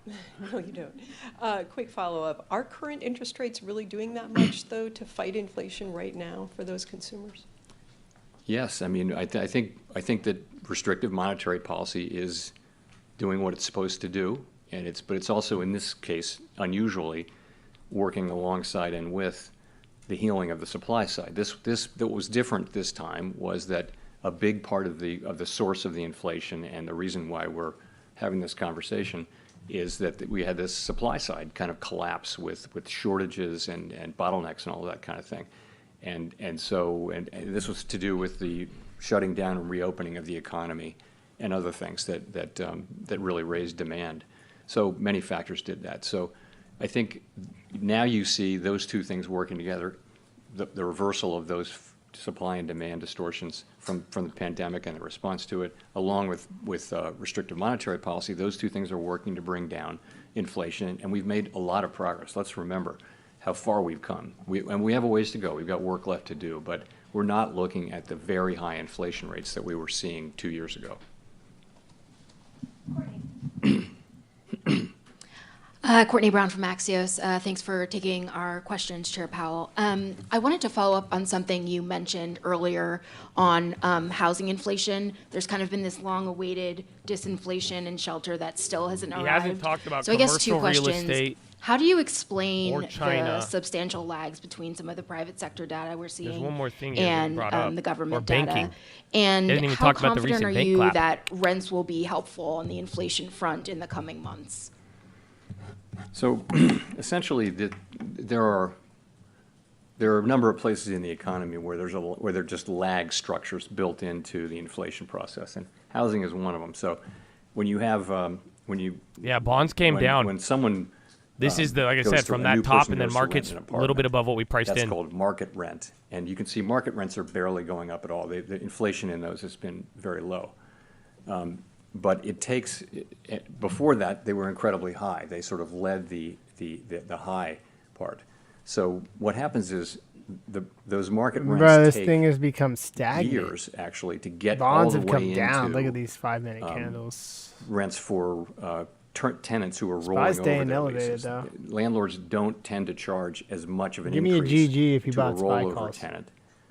No, you don't. Quick follow-up. Are current interest rates really doing that much, though, to fight inflation right now for those consumers? Yes, I mean, I think that restrictive monetary policy is doing what it's supposed to do, but it's also, in this case, unusually working alongside and with the healing of the supply side. That was different this time was that a big part of the source of the inflation and the reason why we're having this conversation is that we had this supply side kind of collapse with shortages and bottlenecks and all that kind of thing. And so this was to do with the shutting down and reopening of the economy and other things that really raised demand. So many factors did that. So I think now you see those two things working together, the reversal of those supply and demand distortions from the pandemic and the response to it, along with restrictive monetary policy. Those two things are working to bring down inflation, and we've made a lot of progress. Let's remember how far we've come. And we have a ways to go. We've got work left to do, but we're not looking at the very high inflation rates that we were seeing 2 years ago. Courtney Brown from Axios. Thanks for taking our questions, Chair Powell. I wanted to follow up on something you mentioned earlier on housing inflation. There's kind of been this long-awaited disinflation in shelter that still hasn't arrived. He hasn't talked about so I guess two commercial real questions. estate How do you or explain China. the substantial lags between some of the private sector data we're seeing one more thing you haven't and brought up, the or government banking. data? And Didn't even how talk about the confident recent are bank you clap. that rents will be helpful on the inflation front in the coming months? So essentially, there are a number of places in the economy where there are just lag structures built into the inflation process, and housing is one of them. So when you have bonds came down. when someone This is like I goes said, to- from a that new top, person and then goes to rent markets an a little apartment, bit above what we priced that's in. called market rent, and you can see market rents are barely going up at all. The inflation in those has been very low. But it takes, before that, they were incredibly high. They sort of led the high part. So what happens is those market rents Bro, this take thing has become stagnant. years, actually, to get Bonds all the have come way down. into Look at these 5-minute candles. rents for tenants who are Probably rolling staying over their elevated, leases. though. Landlords don't tend to charge as much of an Give me a increase GG if you to a bought spy rollover calls. tenant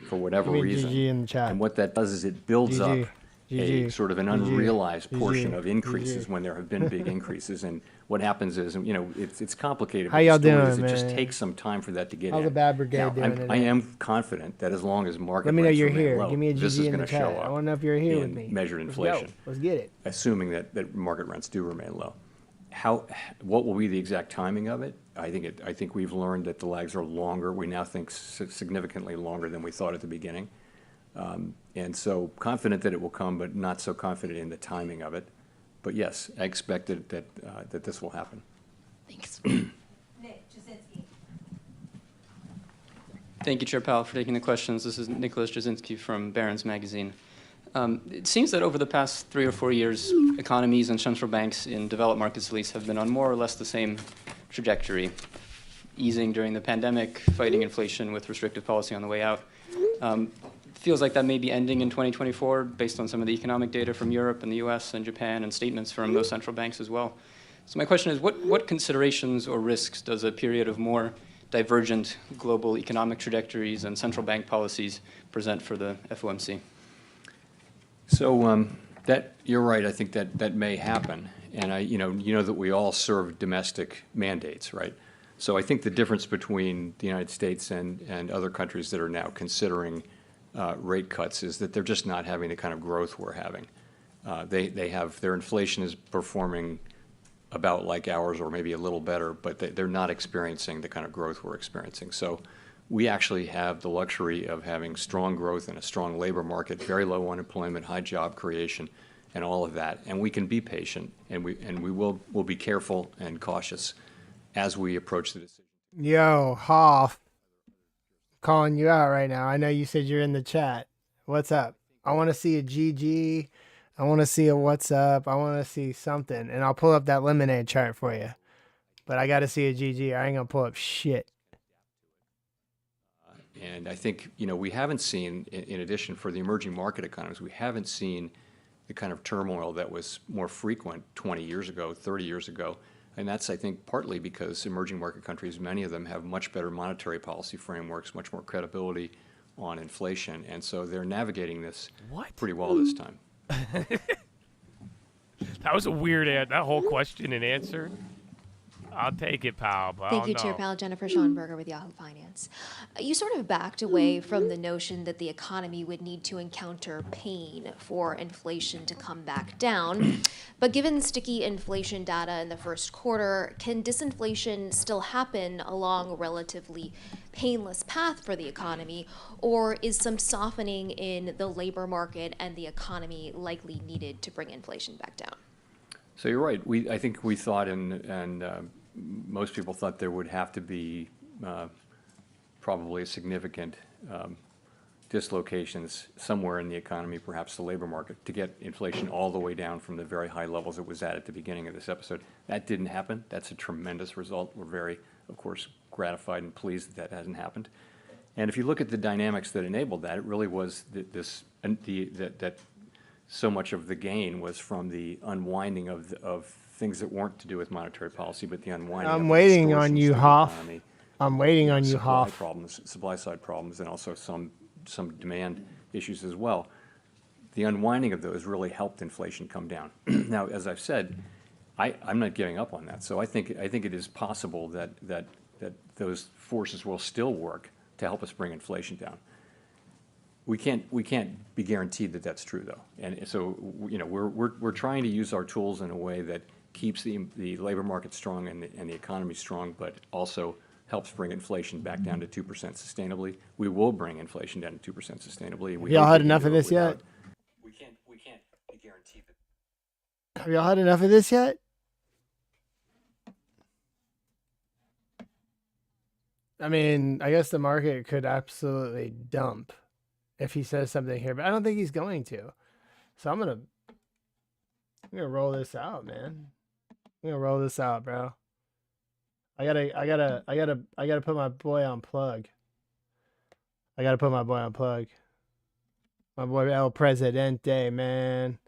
for whatever Give me a reason. GG in the chat. And what that does is it builds GG. up a sort of an GG. unrealized portion GG. of increases when there have been big increases. And what happens is, it's complicated. How but the y'all story doing, is it just man? takes some time for that to get How's in. the Bad Brigade Now, doing I today? am confident that as long as market Let me know rents you're remain here. low, Give me a this GG is in the going to chat. show I up want to know if you're here with in me. measured Let's go. inflation. Let's get it. Assuming that market rents do remain low. What will be the exact timing of it? I think we've learned that the lags are longer. We now think significantly longer than we thought at the beginning. And so confident that it will come, but not so confident in the timing of it. But yes, I expect that this will happen. Thanks. Nick Jasinski. Thank you, Chair Powell, for taking the questions. This is Nicholas Jasinski from Barron's Magazine. It seems that over the past 3 or 4 years, economies and central banks in developed markets, at least, have been on more or less the same trajectory, easing during the pandemic, fighting inflation with restrictive policy on the way out. Feels like that may be ending in 2024 based on some of the economic data from Europe and the US and Japan and statements from those central banks as well. So my question is, what considerations or risks does a period of more divergent global economic trajectories and central bank policies present for the FOMC? So you're right. I think that may happen, and you know that we all serve domestic mandates, right? So I think the difference between the United States and other countries that are now considering rate cuts is that they're just not having the kind of growth we're having. They have their inflation is performing about like ours or maybe a little better, but they're not experiencing the kind of growth we're experiencing. So we actually have the luxury of having strong growth and a strong labor market, very low unemployment, high job creation, and all of that. And we can be patient, and we'll be careful and cautious as we approach the decision. Yo, Hoff. Calling you out right now. I know you said you're in the chat. What's up? I want to see a GG. I want to see a what's up. I want to see something. And I'll pull up that lemonade chart for you. But I got to see a GG. I ain't going to pull up shit. And I think, we haven't seen, in addition for the emerging market economies, we haven't seen the kind of turmoil that was more frequent 20 years ago, 30 years ago. And that's, I think, partly because emerging market countries, many of them have much better monetary policy frameworks, much more credibility on inflation. And so they're navigating this pretty well this time. That was a weird that whole question and answer. I'll take it, pal. But Thank you, Chair Powell. Jennifer Schonberger with Yahoo Finance. You sort of backed away from the notion that the economy would need to encounter pain for inflation to come back down. But given sticky inflation data in the first quarter, can disinflation still happen along a relatively painless path for the economy, or is some softening in the labor market and the economy likely needed to bring inflation back down? So you're right. I think we thought, and most people thought there would have to be probably a significant dislocations somewhere in the economy, perhaps the labor market, to get inflation all the way down from the very high levels it was at the beginning of this episode. That didn't happen. That's a tremendous result. We're very, of course, gratified and pleased that hasn't happened. And if you look at the dynamics that enabled that, it really was that so much of the gain was from the unwinding of things that weren't to do with monetary policy, but the unwinding I'm of waiting on distortions you, to the Hoff. economy, I'm waiting on you, supply Hoff. problems, supply side problems, and also some demand issues as well. The unwinding of those really helped inflation come down. Now, as I've said, I'm not giving up on that. So I think it is possible that those forces will still work to help us bring inflation down. We can't be guaranteed that that's true, though. And so, you know, we're trying to use our tools in a way that keeps the labor market strong and the economy strong, but also helps bring inflation back down to 2% sustainably. We will bring inflation down to 2% sustainably. Y'all had enough of this yet? We can't be guaranteed that. Have y'all had enough of this yet? I mean, I guess the market could absolutely dump if he says something here, but I don't think he's going to. So I'm gonna roll this out, man. I'm gonna roll this out, bro. I gotta put my boy on plug. My boy El Presidente, man.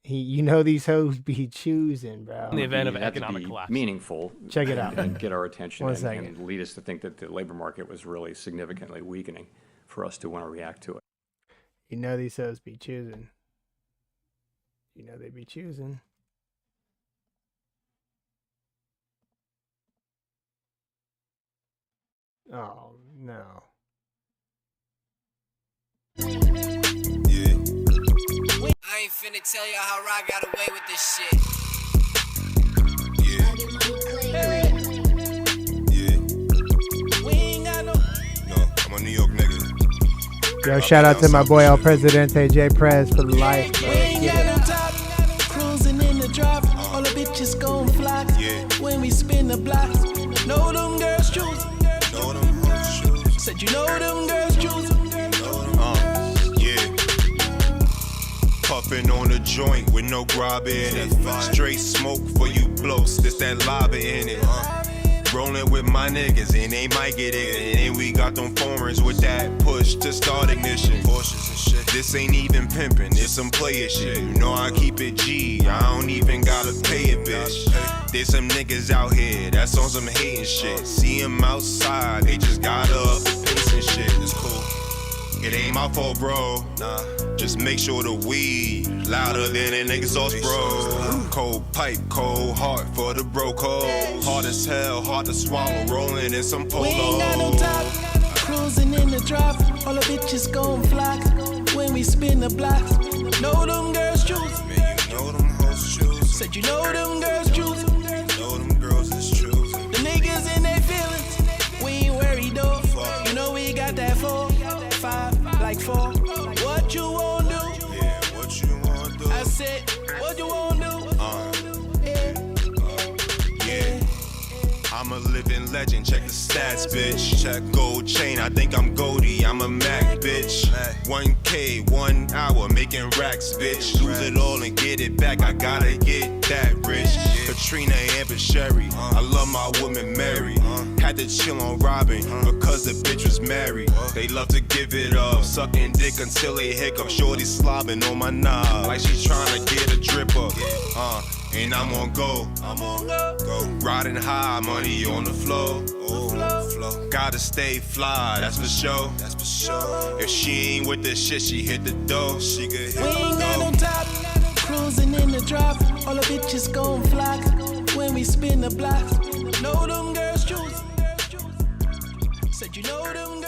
You know these hoes be choosing, bro. In the event of It had to economic be collapse. meaningful. Check it out. And get our attention One and second. lead us to think that the labor market was really significantly weakening for us to want to react to it. You know these hoes be choosing. You know they be choosing. Oh, no. I ain't finna tell y'all how I got away with this shit. We ain't got no. No, I'm a New York nigga. Yo, shout out to my boy El Presidente J Prez for the life, bro. We ain't Get got it. no top. Cruising in the drop. All the bitches gon' flock. When we spin the block. Know them girls choose. Know them hoes choose. Said you know them girls choose. Yeah. Puffin' on a joint with no grab in it. Straight smoke for you blows. This that lava in it. Rolling with my niggas and they might get it. And we got them foreigns with that push to start ignition. Porsches and shit. This ain't even pimping, it's some player shit. You know I keep it G, I don't even gotta pay a bitch. There's some niggas out here that's on some hating shit. See them outside, they just gotta up the pace and shit. It's cool. It ain't my fault, bro. Nah. Just make sure the weed louder than an exhaust, bro. Cold pipe, cold heart for the bro code. Hard as hell, hard to swallow, rolling in some polo. We ain't got no top. Cruising in the drop. All the bitches gon' flock. When we spin the block. Know them girls choose. Man, you know them hoes choose. Said you know them girls choose. Know them girls is choosing. The niggas in their feelings. We ain't worried though. You know we got that 4, 5, like 4. What you won't do? Yeah, what you want to do? I said, what you won't do? Yeah. I'm a living legend, check the stats, bitch. Check gold chain, I think I'm Goldie, I'm a Mac, bitch. 1K, 1 hour, making racks, bitch. Lose it all and get it back, I gotta get that rich. Katrina, Amber, Sherry, I love my woman Mary. Had to chill on Robin, because the bitch was married. They love to give it up, sucking dick until they hiccup. Shorty slobbing on my knob, like she trying to get a dripper. And I'm on go. Riding high, money on the floor. Gotta stay fly, that's for sure. If she ain't with the shit, she hit the door. She could hit We ain't got no top. Cruising in the drop. All the bitches gon' flock. When we spin the block. Know them girls choose. Said you know them girls.